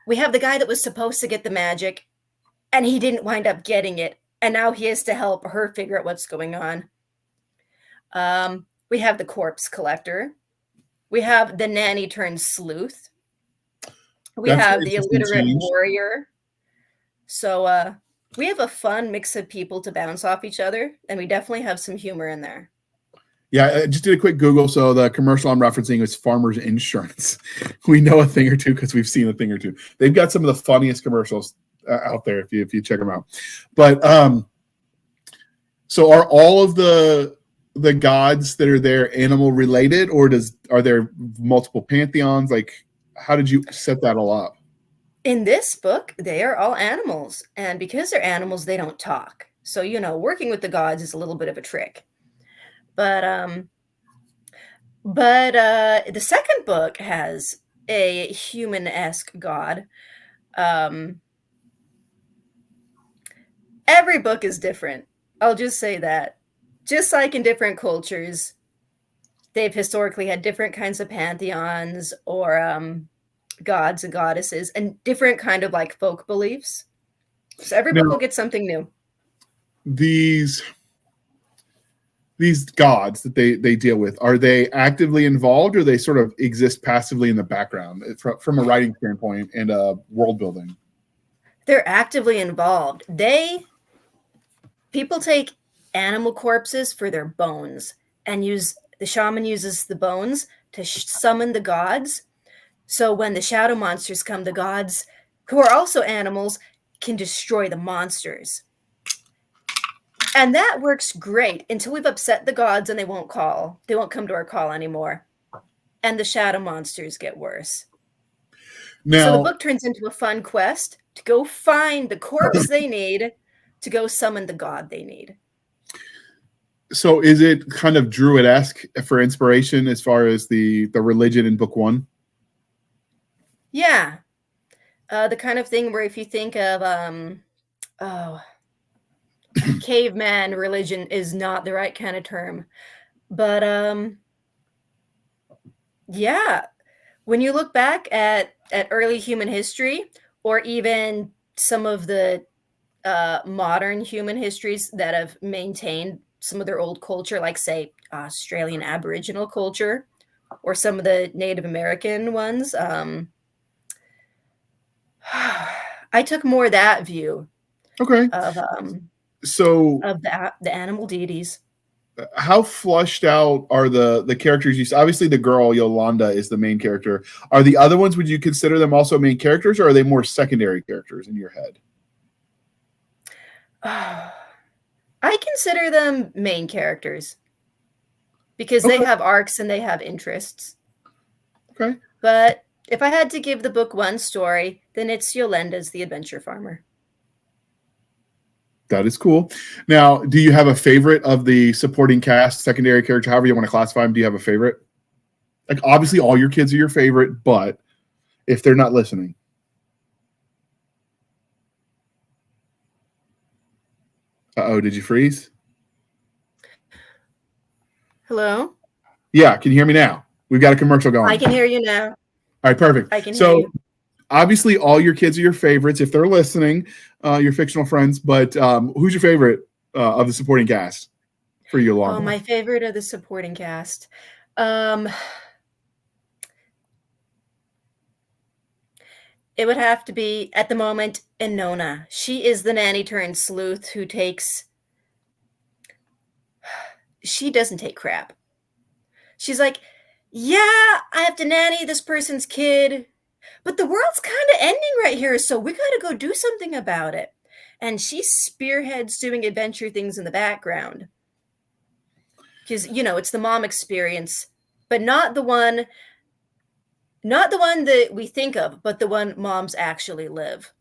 We have the guy that was supposed to get the magic, and he didn't wind up getting it, and now he has to help her figure out what's going on. We have the corpse collector. We have the nanny turned sleuth. We have the illiterate warrior. So we have a fun mix of people to bounce off each other, and we definitely have some humor in there. Yeah, I just did a quick Google. So the commercial I'm referencing is Farmers Insurance. We know a thing or two because we've seen a thing or two. They've got some of the funniest commercials out there if you check them out. But so are all of the gods that are there animal related, or are there multiple pantheons? Like, how did you set that all up? In this book, they are all animals, and because they're animals, they don't talk. So, working with the gods is a little bit of a trick. But the second book has a human-esque god. Every book is different. I'll just say that. Just like in different cultures, they've historically had different kinds of pantheons or gods and goddesses and different kind of like folk beliefs. So every book will get something new. These gods that they deal with, are they actively involved, or they sort of exist passively in the background from a writing standpoint and world building? They're actively involved. People take animal corpses for their bones and the shaman uses the bones to summon the gods. So when the shadow monsters come, the gods, who are also animals, can destroy the monsters. And that works great until we've upset the gods and they won't come to our call anymore. And the shadow monsters get worse. So the book turns into a fun quest to go find the corpse they need to go summon the god they need. So is it kind of Druid-esque for inspiration as far as the religion in book one? Yeah. The kind of thing where if you think of caveman religion is not the right kind of term. But yeah, when you look back at early human history, or even some of the modern human histories that have maintained some of their old culture, like say Australian Aboriginal culture, or some of the Native American ones, I took more that view. Okay. Of the animal deities. How flushed out are the characters? Obviously, the girl Yolanda is the main character. Are the other ones? Would you consider them also main characters, or are they more secondary characters in your head? I consider them main characters because they have arcs and they have interests. Okay. But if I had to give the book one story, then it's Yolanda's the adventure farmer. That is cool. Now, do you have a favorite of the supporting cast, secondary character, however you want to classify them? Do you have a favorite? Like, obviously, all your kids are your favorite, but if they're not listening. Uh-oh, did you freeze? Hello? Yeah, can you hear me now? We've got a commercial going. I can hear you now. All right, perfect. I can hear you. Obviously, all your kids are your favorites if they're listening, your fictional friends. But who's your favorite of the supporting cast for Yolanda? Oh, my favorite of the supporting cast. It would have to be, at the moment, Inona. She is the nanny turned sleuth who takes... She doesn't take crap. She's like, yeah, I have to nanny this person's kid, but the world's kind of ending right here, so we got to go do something about it. And she spearheads doing adventure things in the background. Because, you know, it's the mom experience, but not the one that we think of, but the one moms actually live.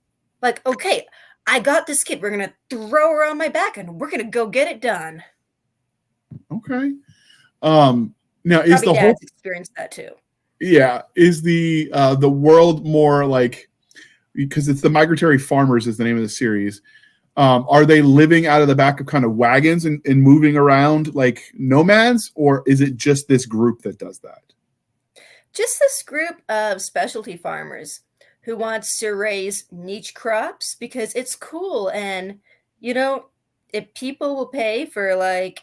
Like, okay, I got this kid. We're going to throw her on my back and we're going to go get it done. Okay. Now is Probably the whole experienced that too. Yeah. Is the world more like, because it's the Migratory Farmers is the name of the series. Are they living out of the back of kind of wagons and moving around like nomads, or is it just this group that does that? Just this group of specialty farmers who wants to raise niche crops because it's cool. And, you know, if people will pay for like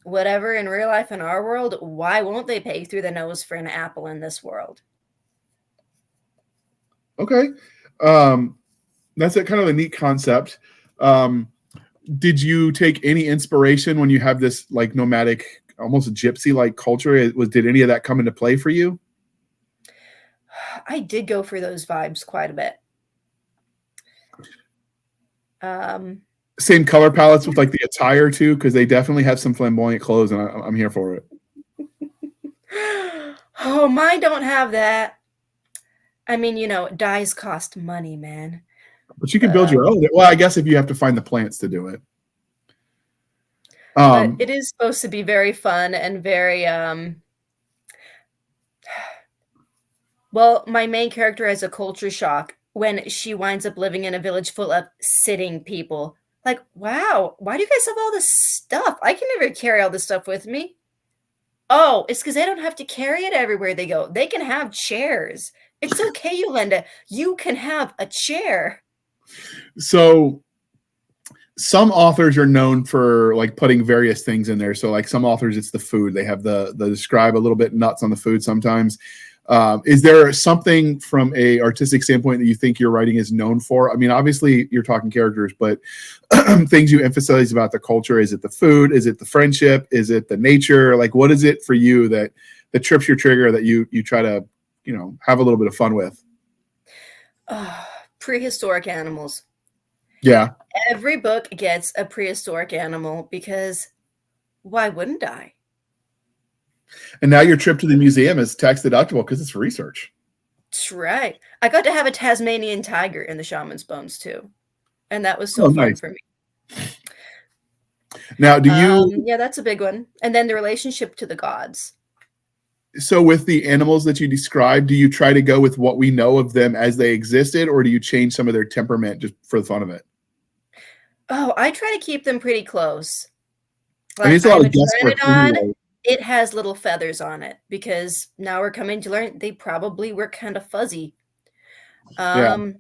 whatever in real life in our world, why won't they pay through the nose for an apple in this world? Okay. That's a kind of a neat concept. Did you take any inspiration when you have this like nomadic, almost gypsy-like culture? Did any of that come into play for you? I did go for those vibes quite a bit. Same color palettes with like the attire too, because they definitely have some flamboyant clothes, and I'm here for it. Oh, mine don't have that. I mean, you know, dyes cost money, man. But you can build your own. Well, I guess if you have to find the plants to do it. But it is supposed to be very fun and very well, my main character has a culture shock when she winds up living in a village full of sitting people. Like, wow, why do you guys have all this stuff? I can never carry all this stuff with me. Oh, it's because they don't have to carry it everywhere they go. They can have chairs. It's okay, Yolanda. You can have a chair. So some authors are known for like putting various things in there. So like some authors, it's the food. They have the describe a little bit nuts on the food sometimes. Is there something from a artistic standpoint that you think your writing is known for? I mean, obviously you're talking characters, but things you emphasize about the culture. Is it the food? Is it the friendship? Is it the nature? Like, what is it for you that trips your trigger that you try to, you know, have a little bit of fun with? Prehistoric animals. Yeah. Every book gets a prehistoric animal because why wouldn't I? And now your trip to the museum is tax deductible because it's research. That's right. I got to have a Tasmanian tiger in the Shaman's Bones too. And that was so fun for me. Now, do you... yeah, that's a big one. And then the relationship to the gods. So with the animals that you described, do you try to go with what we know of them as they existed, or do you change some of their temperament just for the fun of it? Oh, I try to keep them pretty close. Like, I mean, it's a lot of guesswork anyway. It has little feathers on it because now we're coming to learn they probably were kind of fuzzy. Granted,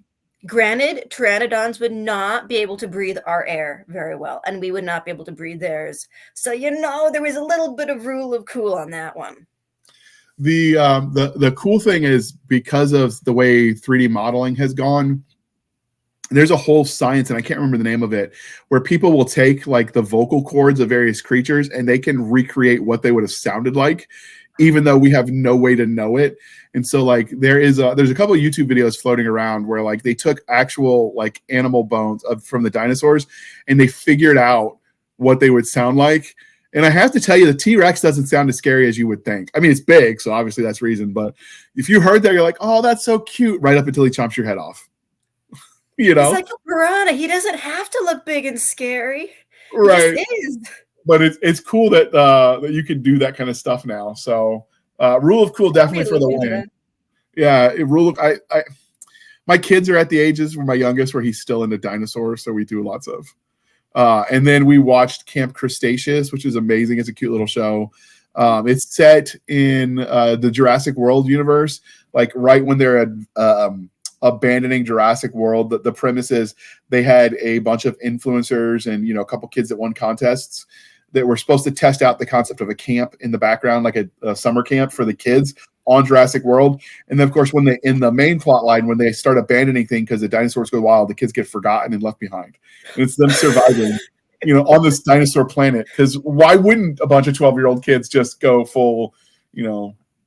pteranodons would not be able to breathe our air very well, and we would not be able to breathe theirs. So, you know, there was a little bit of rule of cool on that one. The cool thing is because of the way 3D modeling has gone, there's a whole science, and I can't remember the name of it, where people will take like the vocal cords of various creatures and they can recreate what they would have sounded like, even though we have no way to know it. And so like there's a couple of YouTube videos floating around where like they took actual like animal bones from the dinosaurs and they figured out what they would sound like. And I have to tell you, the T-Rex doesn't sound as scary as you would think. I mean, it's big, so obviously that's reason. But if you heard that, you're like, oh, that's so cute, right up until he chomps your head off. You know, it's like a piranha. He doesn't have to look big and scary. Right. He just is. But it's cool that that you can do that kind of stuff now. So rule of cool definitely for the win. Yeah, my kids are at the ages where my youngest where he's still into dinosaurs, so we do lots of. And then we watched Camp Cretaceous, which is amazing. It's a cute little show. It's set in the Jurassic World universe, like right when they're abandoning Jurassic World. The premise is they had a bunch of influencers and, you know, a couple kids that won contests that were supposed to test out the concept of a camp in the background, like a summer camp for the kids. on Jurassic World. And then, of course, when they in the main plot line, when they start abandoning things because the dinosaurs go wild, the kids get forgotten and left behind. And it's them surviving, on this dinosaur planet. Because why wouldn't a bunch of 12-year-old kids just go full,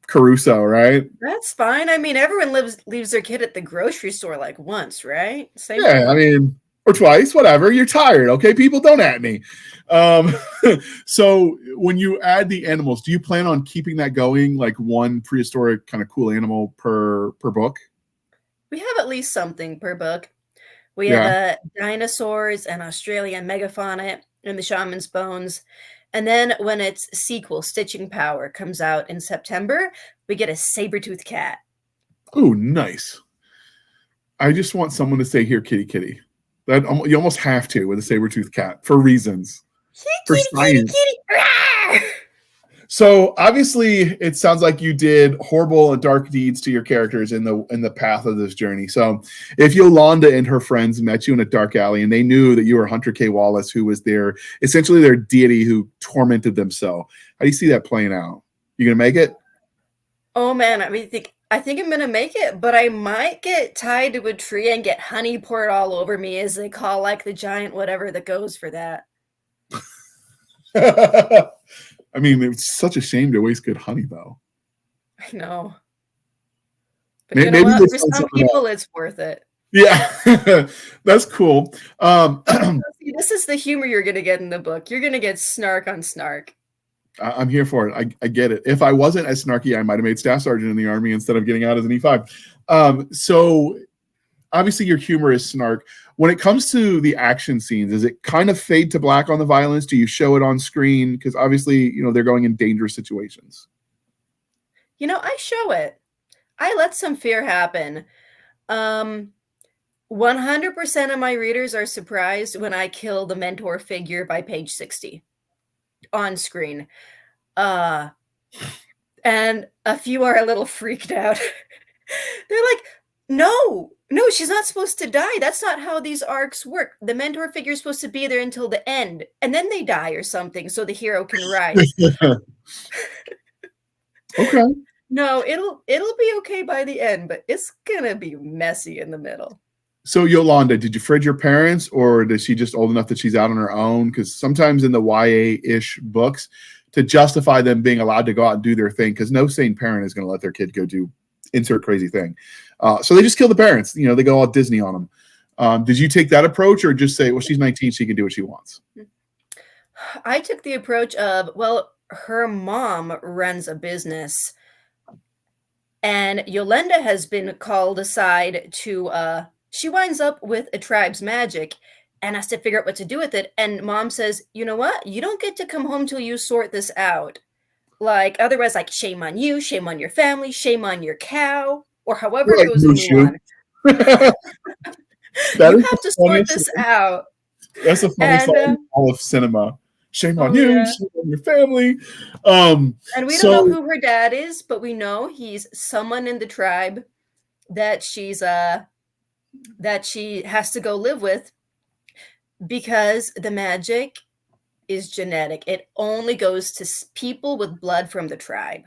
Caruso, right? That's fine. I mean, everyone leaves their kid at the grocery store like once, right? Same Yeah, thing. I mean, or twice, whatever. You're tired, okay? People, don't at me. So when you add the animals, do you plan on keeping that going, like one prehistoric kind of cool animal per book? We have at least something per book. We Yeah. have dinosaurs and Australian megafauna and the shaman's bones. And then when its sequel, Stitching Power, comes out in September, we get a saber-toothed cat. Oh, nice. I just want someone to say, "Here, kitty, kitty." That you almost have to with a saber-toothed cat for reasons. For Kitty, science. kitty, kitty. So obviously, it sounds like you did horrible and dark deeds to your characters in the path of this journey. So if Yolanda and her friends met you in a dark alley and they knew that you were Hunter Kay Wallace, who was essentially their deity who tormented them, so how do you see that playing out? You gonna make it? Oh man, I think I'm gonna make it, but I might get tied to a tree and get honey poured all over me, as they call like the giant whatever that goes for that. I mean, it's such a shame to waste good honey, though. I know. But Maybe what? For some people, it's worth it. Yeah, that's cool. See, this is the humor you're going to get in the book. You're going to get snark on snark. I'm here for it. I get it. If I wasn't as snarky, I might have made staff sergeant in the Army instead of getting out as an E5. So obviously your humor is snark. When it comes to the action scenes, is it kind of fade to black on the violence? Do you show it on screen? Because obviously, they're going in dangerous situations. I show it. I let some fear happen. 100% of my readers are surprised when I kill the mentor figure by page 60 on screen. And a few are a little freaked out. They're like, no, she's not supposed to die. That's not how these arcs work. The mentor figure is supposed to be there until the end, and then they die or something so the hero can rise. Okay. No, it'll be okay by the end, but it's gonna be messy in the middle. So Yolanda, did you frid your parents, or is she just old enough that she's out on her own? Because sometimes in the YA-ish books, to justify them being allowed to go out and do their thing, because no sane parent is going to let their kid go do insert crazy thing. So they just kill the parents. They go all Disney on them. Did you take that approach, or just say, well, she's 19, she can do what she wants? I took the approach of, well, her mom runs a business, and Yolanda has been called aside to, she winds up with a tribe's magic and has to figure out what to do with it. And mom says, you know what? You don't get to come home till you sort this out. Like, otherwise, like, shame on you, shame on your family, shame on your cow, or however it goes in Mulan. You have to sort this out. That's a funny song in all of cinema. Shame on you, yeah. shame on your family. And we don't know who her dad is, but we know he's someone in the tribe that she has to go live with, because the magic is genetic. It only goes to people with blood from the tribe.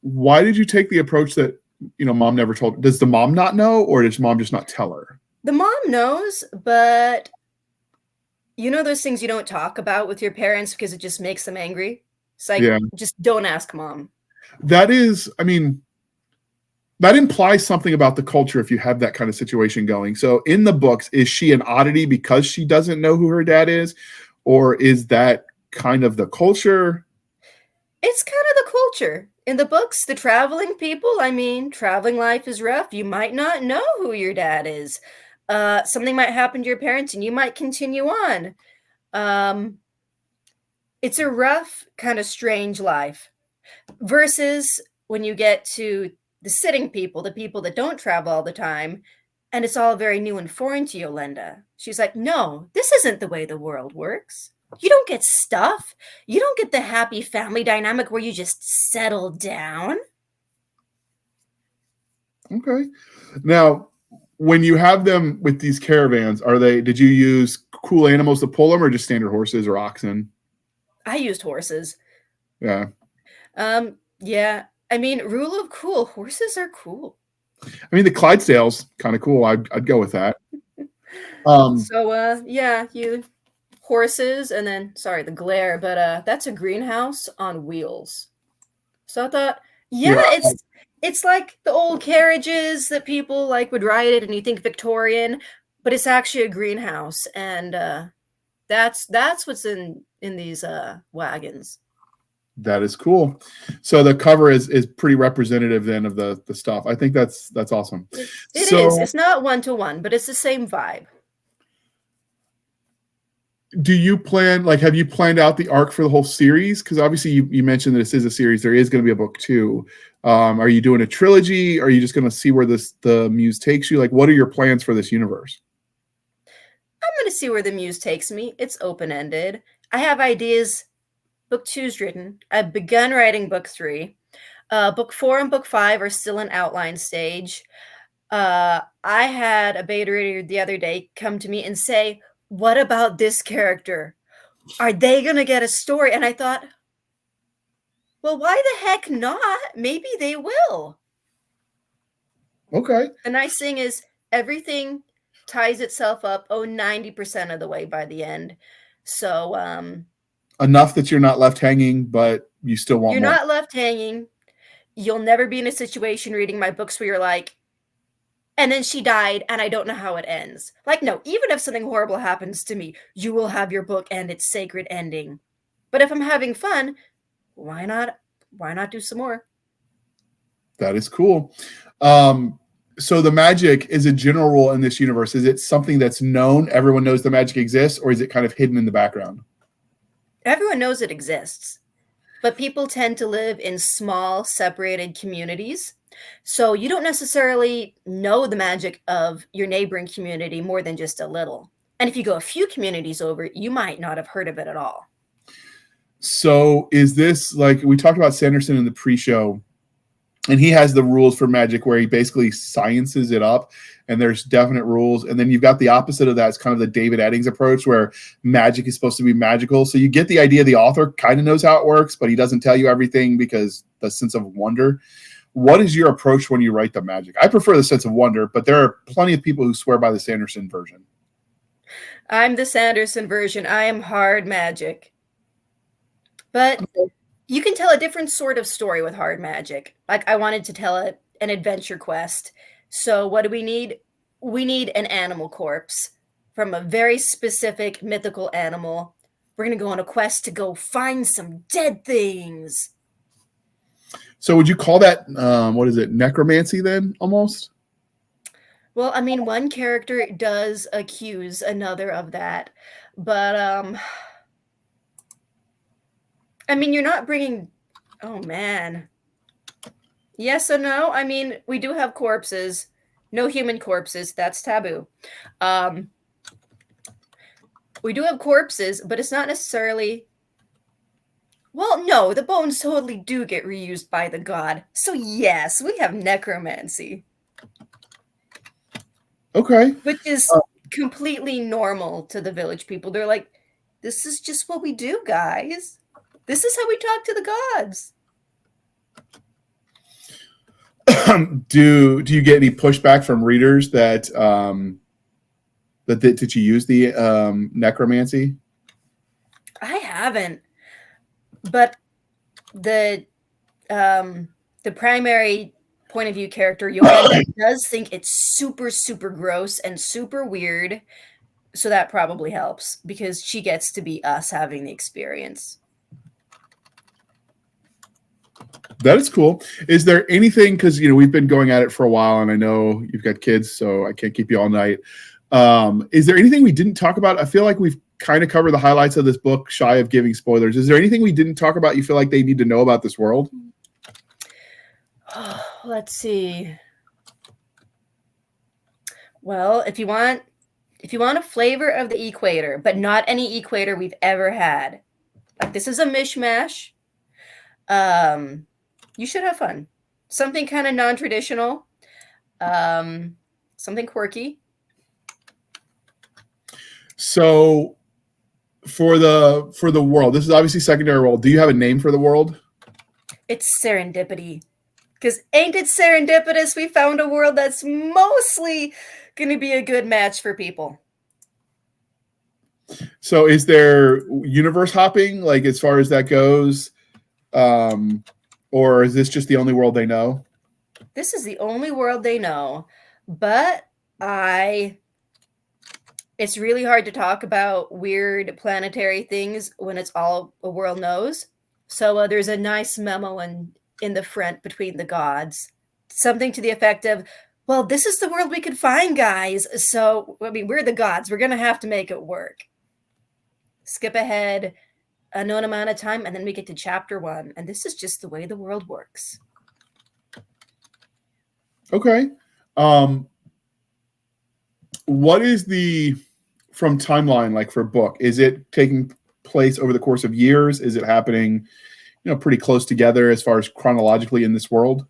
Why did you take the approach that, mom never told? Does the mom not know, or does mom just not tell her? The mom knows, but those things you don't talk about with your parents because it just makes them angry. It's like, just don't ask mom. That is, that implies something about the culture if you have that kind of situation going. So in the books, is she an oddity because she doesn't know who her dad is? Or is that kind of the culture? It's kind of the culture. In the books, the traveling people, traveling life is rough. You might not know who your dad is. Something might happen to your parents and you might continue on. It's a rough, kind of strange life. Versus when you get to the sitting people, the people that don't travel all the time, and it's all very new and foreign to Yolanda. She's like, no, this isn't the way the world works. You don't get stuff. You don't get the happy family dynamic where you just settle down. Okay. Now, when you have them with these caravans, did you use cool animals to pull them, or just standard horses or oxen? I used horses. Yeah. Yeah. I mean, rule of cool. Horses are cool. I mean, the Clydesdale's kind of cool. I'd go with that. So, yeah, you horses, and then sorry, the glare, but that's a greenhouse on wheels. So I thought, yeah, Here, it's like the old carriages that people like would ride it, and you think Victorian, but it's actually a greenhouse, and that's what's in these wagons. that is cool. So the cover is pretty representative then of the stuff. I think that's awesome. It is. It's not 1-to-1, but it's the same vibe. Do you plan, like, have you planned out the arc for the whole series? Because obviously you mentioned that this is a series. There is going to be a book too. Are you doing a trilogy? Are you just going to see where the muse takes you? Like, what are your plans for this universe? I'm going to see where the muse takes me. It's open-ended. I have ideas. Book 2's written. I've begun writing book 3. Book 4 and book 5 are still in outline stage. I had a beta reader the other day come to me and say, what about this character? Are they going to get a story? And I thought, well, why the heck not? Maybe they will. Okay. The nice thing is everything ties itself up 90% of the way by the end. So enough that you're not left hanging, but you still want you're more. not left hanging. You'll never be in a situation reading my books where you're like, and then she died, and I don't know how it ends. Like, no, even if something horrible happens to me, you will have your book and its sacred ending. But if I'm having fun, why not do some more? That is cool. So the magic is a general rule in this universe. Is it something that's known? Everyone knows the magic exists, or is it kind of hidden in the background? Everyone knows it exists, but people tend to live in small, separated communities. So you don't necessarily know the magic of your neighboring community more than just a little. And if you go a few communities over, you might not have heard of it at all. So is this, like, we talked about Sanderson in the pre-show, and he has the rules for magic where he basically sciences it up, and there's definite rules. And then you've got the opposite of that. It's kind of the David Eddings approach where magic is supposed to be magical. So you get the idea the author kind of knows how it works, but he doesn't tell you everything because the sense of wonder. What is your approach when you write the magic? I prefer the sense of wonder, but there are plenty of people who swear by the Sanderson version. I'm the Sanderson version. I am hard magic. But you can tell a different sort of story with hard magic. Like, I wanted to tell an adventure quest. So what do we need? We need an animal corpse from a very specific mythical animal. We're going to go on a quest to go find some dead things. So would you call that, what is it, necromancy then, almost? Well, I mean, one character does accuse another of that. But, I mean, you're not bringing... Oh, man. Yes or no? I mean, we do have corpses. No human corpses. That's taboo. We do have corpses, but it's not necessarily... Well, no, the bones totally do get reused by the god. So yes, we have necromancy. Okay. Which is completely normal to the village people. They're like, this is just what we do, guys. This is how we talk to the gods. Do you get any pushback from readers that that you use the necromancy? I haven't. But the primary point of view character, Yolanda, does think it's super, super gross and super weird. So that probably helps because she gets to be us having the experience. That is cool. Is there anything, because we've been going at it for a while, and I know you've got kids, so I can't keep you all night. Is there anything we didn't talk about? I feel like we've kind of covered the highlights of this book, shy of giving spoilers. Is there anything we didn't talk about you feel like they need to know about this world? Oh, let's see. Well, if you want a flavor of the equator, but not any equator we've ever had, like this is a mishmash, you should have fun. Something kind of non-traditional, something quirky. So for the world, this is obviously secondary world. Do you have a name for the world? It's serendipity. Because ain't it serendipitous? We found a world that's mostly going to be a good match for people. So is there universe hopping, like as far as that goes? Or is this just the only world they know? This is the only world they know. But it's really hard to talk about weird planetary things when it's all a world knows. So there's a nice memo in the front between the gods. Something to the effect of, well, this is the world we could find, guys. So, I mean, we're the gods. We're going to have to make it work. Skip ahead a known amount of time, and then we get to chapter 1. And this is just the way the world works. Okay. What is the from timeline like for book? Is it taking place over the course of years? Is it happening, pretty close together as far as chronologically in this world?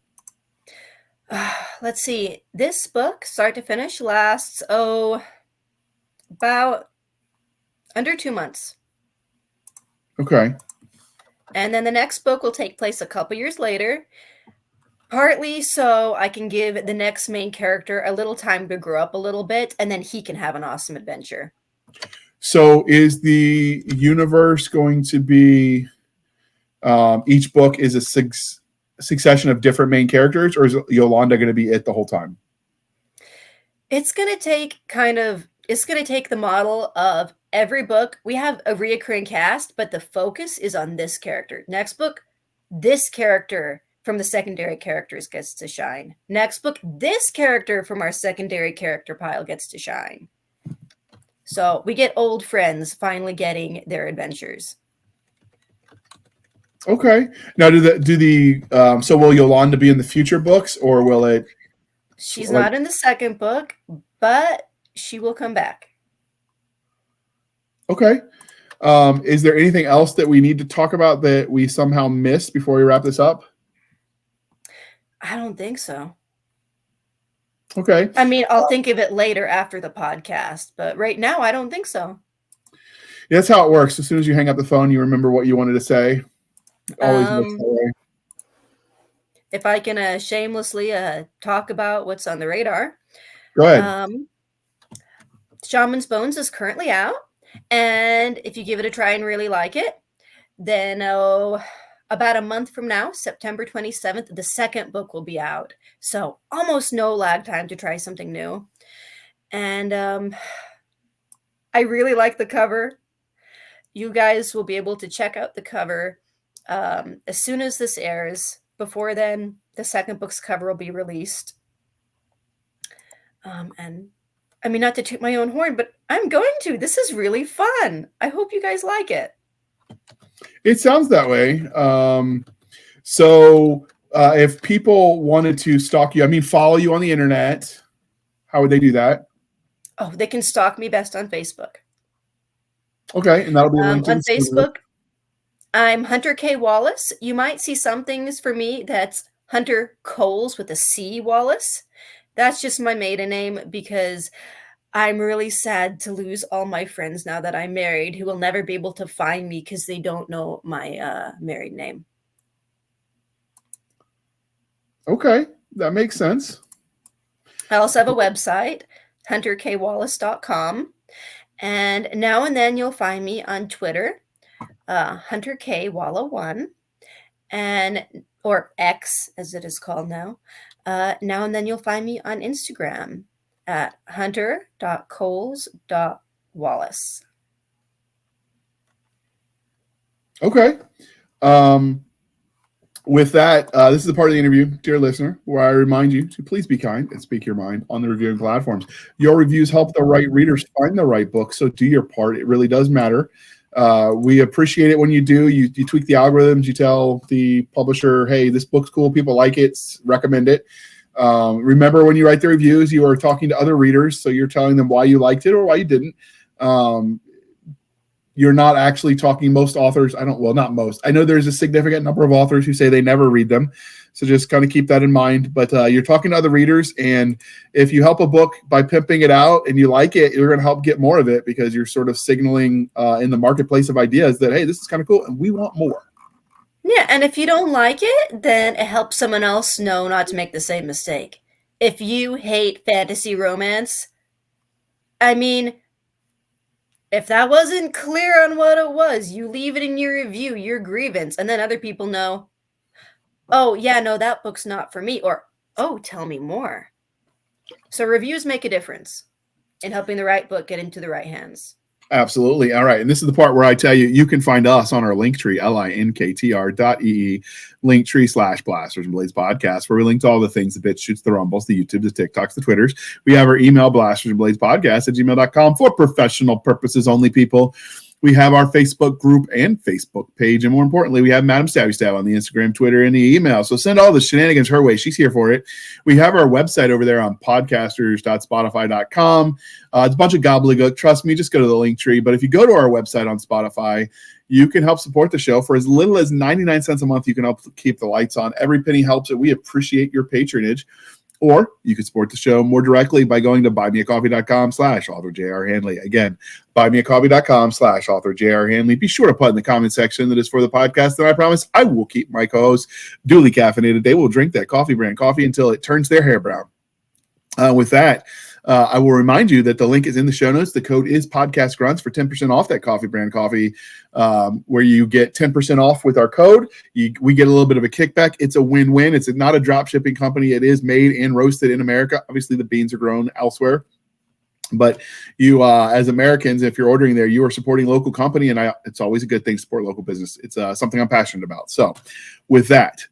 Let's see. This book, start to finish, lasts about under 2 months. Okay. And then the next book will take place a couple years later. Partly so I can give the next main character a little time to grow up a little bit, and then he can have an awesome adventure. So is the universe going to be each book is a succession of different main characters, or is Yolanda going to be it the whole time? It's going to take the model of every book. We have a reoccurring cast, but the focus is on this character. Next book, this character from the secondary characters gets to shine. Next book, this character from our secondary character pile gets to shine. So we get old friends finally getting their adventures. Okay. Now, so will Yolanda be in the future books, or will it? She's not in the second book, but she will come back. Okay. Is there anything else that we need to talk about that we somehow missed before we wrap this up? I don't think so. Okay. I mean, I'll think of it later after the podcast, but right now I don't think so. Yeah, that's how it works. As soon as you hang up the phone, you remember what you wanted to say. Always works that way. If I can shamelessly talk about what's on the radar. Go ahead. Shaman's Bones is currently out, and if you give it a try and really like it, then about a month from now, September 27th, the second book will be out. So almost no lag time to try something new. And I really like the cover. You guys will be able to check out the cover as soon as this airs. Before then, the second book's cover will be released. And I mean, not to toot my own horn, but I'm going to. This is really fun. I hope you guys like it. It sounds that way. So if people wanted to stalk you, follow you on the internet, how would they do that? Oh, they can stalk me best on Facebook. Okay, and that'll be linked on Facebook. I'm Hunter Kay Wallace. You might see some things for me that's Hunter Coles with a C Wallace. That's just my maiden name because I'm really sad to lose all my friends now that I'm married who will never be able to find me because they don't know my married name. Okay, that makes sense. I also have a website, hunterkaywallace.com. And now and then you'll find me on Twitter, Hunter Kay Walla 1, or X as it is called now. Now and then you'll find me on Instagram at hunter.coles.wallace. Okay. With that, this is the part of the interview, dear listener, where I remind you to please be kind and speak your mind on the reviewing platforms. Your reviews help the right readers find the right book, so do your part. It really does matter. We appreciate it when you do. You tweak the algorithms. You tell the publisher, hey, this book's cool. People like it. Recommend it. Remember, when you write the reviews, you are talking to other readers, so you're telling them why you liked it or why you didn't. You're not actually talking. Most authors, not most. I know there's a significant number of authors who say they never read them. So just kind of keep that in mind. But you're talking to other readers. And if you help a book by pimping it out and you like it, you're going to help get more of it because you're sort of signaling in the marketplace of ideas that, hey, this is kind of cool and we want more. Yeah, and if you don't like it, then it helps someone else know not to make the same mistake. If you hate fantasy romance, I mean, if that wasn't clear on what it was, you leave it in your review, your grievance, and then other people know, oh, yeah, no, that book's not for me, or, oh, tell me more. So reviews make a difference in helping the right book get into the right hands. Absolutely. All right. And this is the part where I tell you, you can find us on our Linktree, linktr.ee, Linktree/Blasters and Blades podcast, where we link to all the things, the bits, shoots, the rumbles, the YouTubes, the TikToks, the Twitters. We have our email, blastersandbladespodcast@gmail.com, for professional purposes only, people. We have our Facebook group and Facebook page. And more importantly, we have Madam Stabby Stab on the Instagram, Twitter, and the email. So send all the shenanigans her way. She's here for it. We have our website over there on podcasters.spotify.com. It's a bunch of gobbledygook. Trust me, just go to the link tree. But if you go to our website on Spotify, you can help support the show for as little as 99 cents a month. You can help keep the lights on. Every penny helps, and we appreciate your patronage. Or you can support the show more directly by going to buymeacoffee.com/author J.R. Handley. Again, buymeacoffee.com/author J.R. Handley. Be sure to put in the comment section that is for the podcast, and I promise I will keep my co-hosts duly caffeinated. They will drink that coffee brand coffee until it turns their hair brown. With that, I will remind you that the link is in the show notes. The code is Podcast Grunts for 10% off that coffee brand coffee, where you get 10% off with our code. We get a little bit of a kickback. It's a win-win. It's not a drop shipping company. It is made and roasted in America. Obviously, the beans are grown elsewhere. But you, as Americans, if you're ordering there, you are supporting local company, and it's always a good thing to support local business. It's something I'm passionate about. So with that,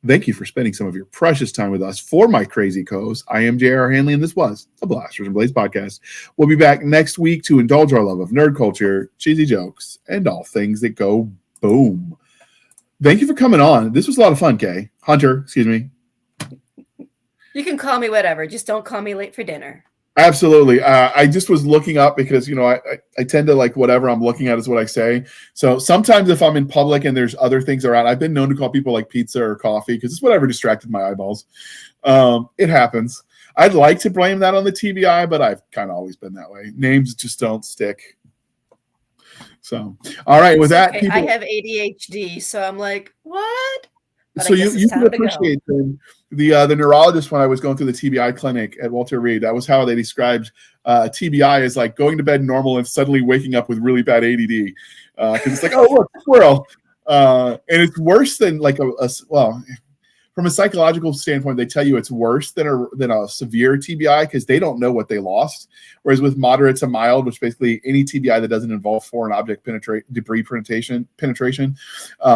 thank you for spending some of your precious time with us. For my crazy co-host, I am J.R. Handley, and this was the Blasters and Blades podcast. We'll be back next week to indulge our love of nerd culture, cheesy jokes, and all things that go boom. Thank you for coming on. This was a lot of fun, Kay. Hunter, excuse me. You can call me whatever. Just don't call me late for dinner. Absolutely. I just was looking up because, I tend to like whatever I'm looking at is what I say. So sometimes if I'm in public and there's other things around, I've been known to call people like pizza or coffee because it's whatever distracted my eyeballs. It happens. I'd like to blame that on the TBI, but I've kind of always been that way. Names just don't stick. So, all right. With that, people, I have ADHD, so I'm like, what? But so you can appreciate the neurologist when I was going through the TBI clinic at Walter Reed. That was how they described TBI as like going to bed normal and suddenly waking up with really bad ADD. Because it's like, oh, look, squirrel. And it's worse than like from a psychological standpoint, they tell you it's worse than a severe TBI because they don't know what they lost. Whereas with moderate to mild, which basically any TBI that doesn't involve foreign object debris penetration.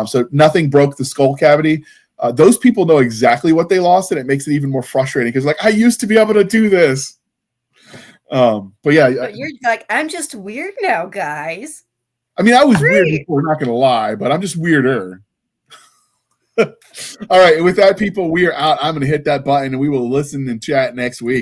So nothing broke the skull cavity. Those people know exactly what they lost, and it makes it even more frustrating because like I used to be able to do this. But you're like, I'm just weird now, guys. I mean, I was weird before, not gonna lie, but I'm just weirder. All right, with that, people, we are out. I'm gonna hit that button and we will listen and chat next week.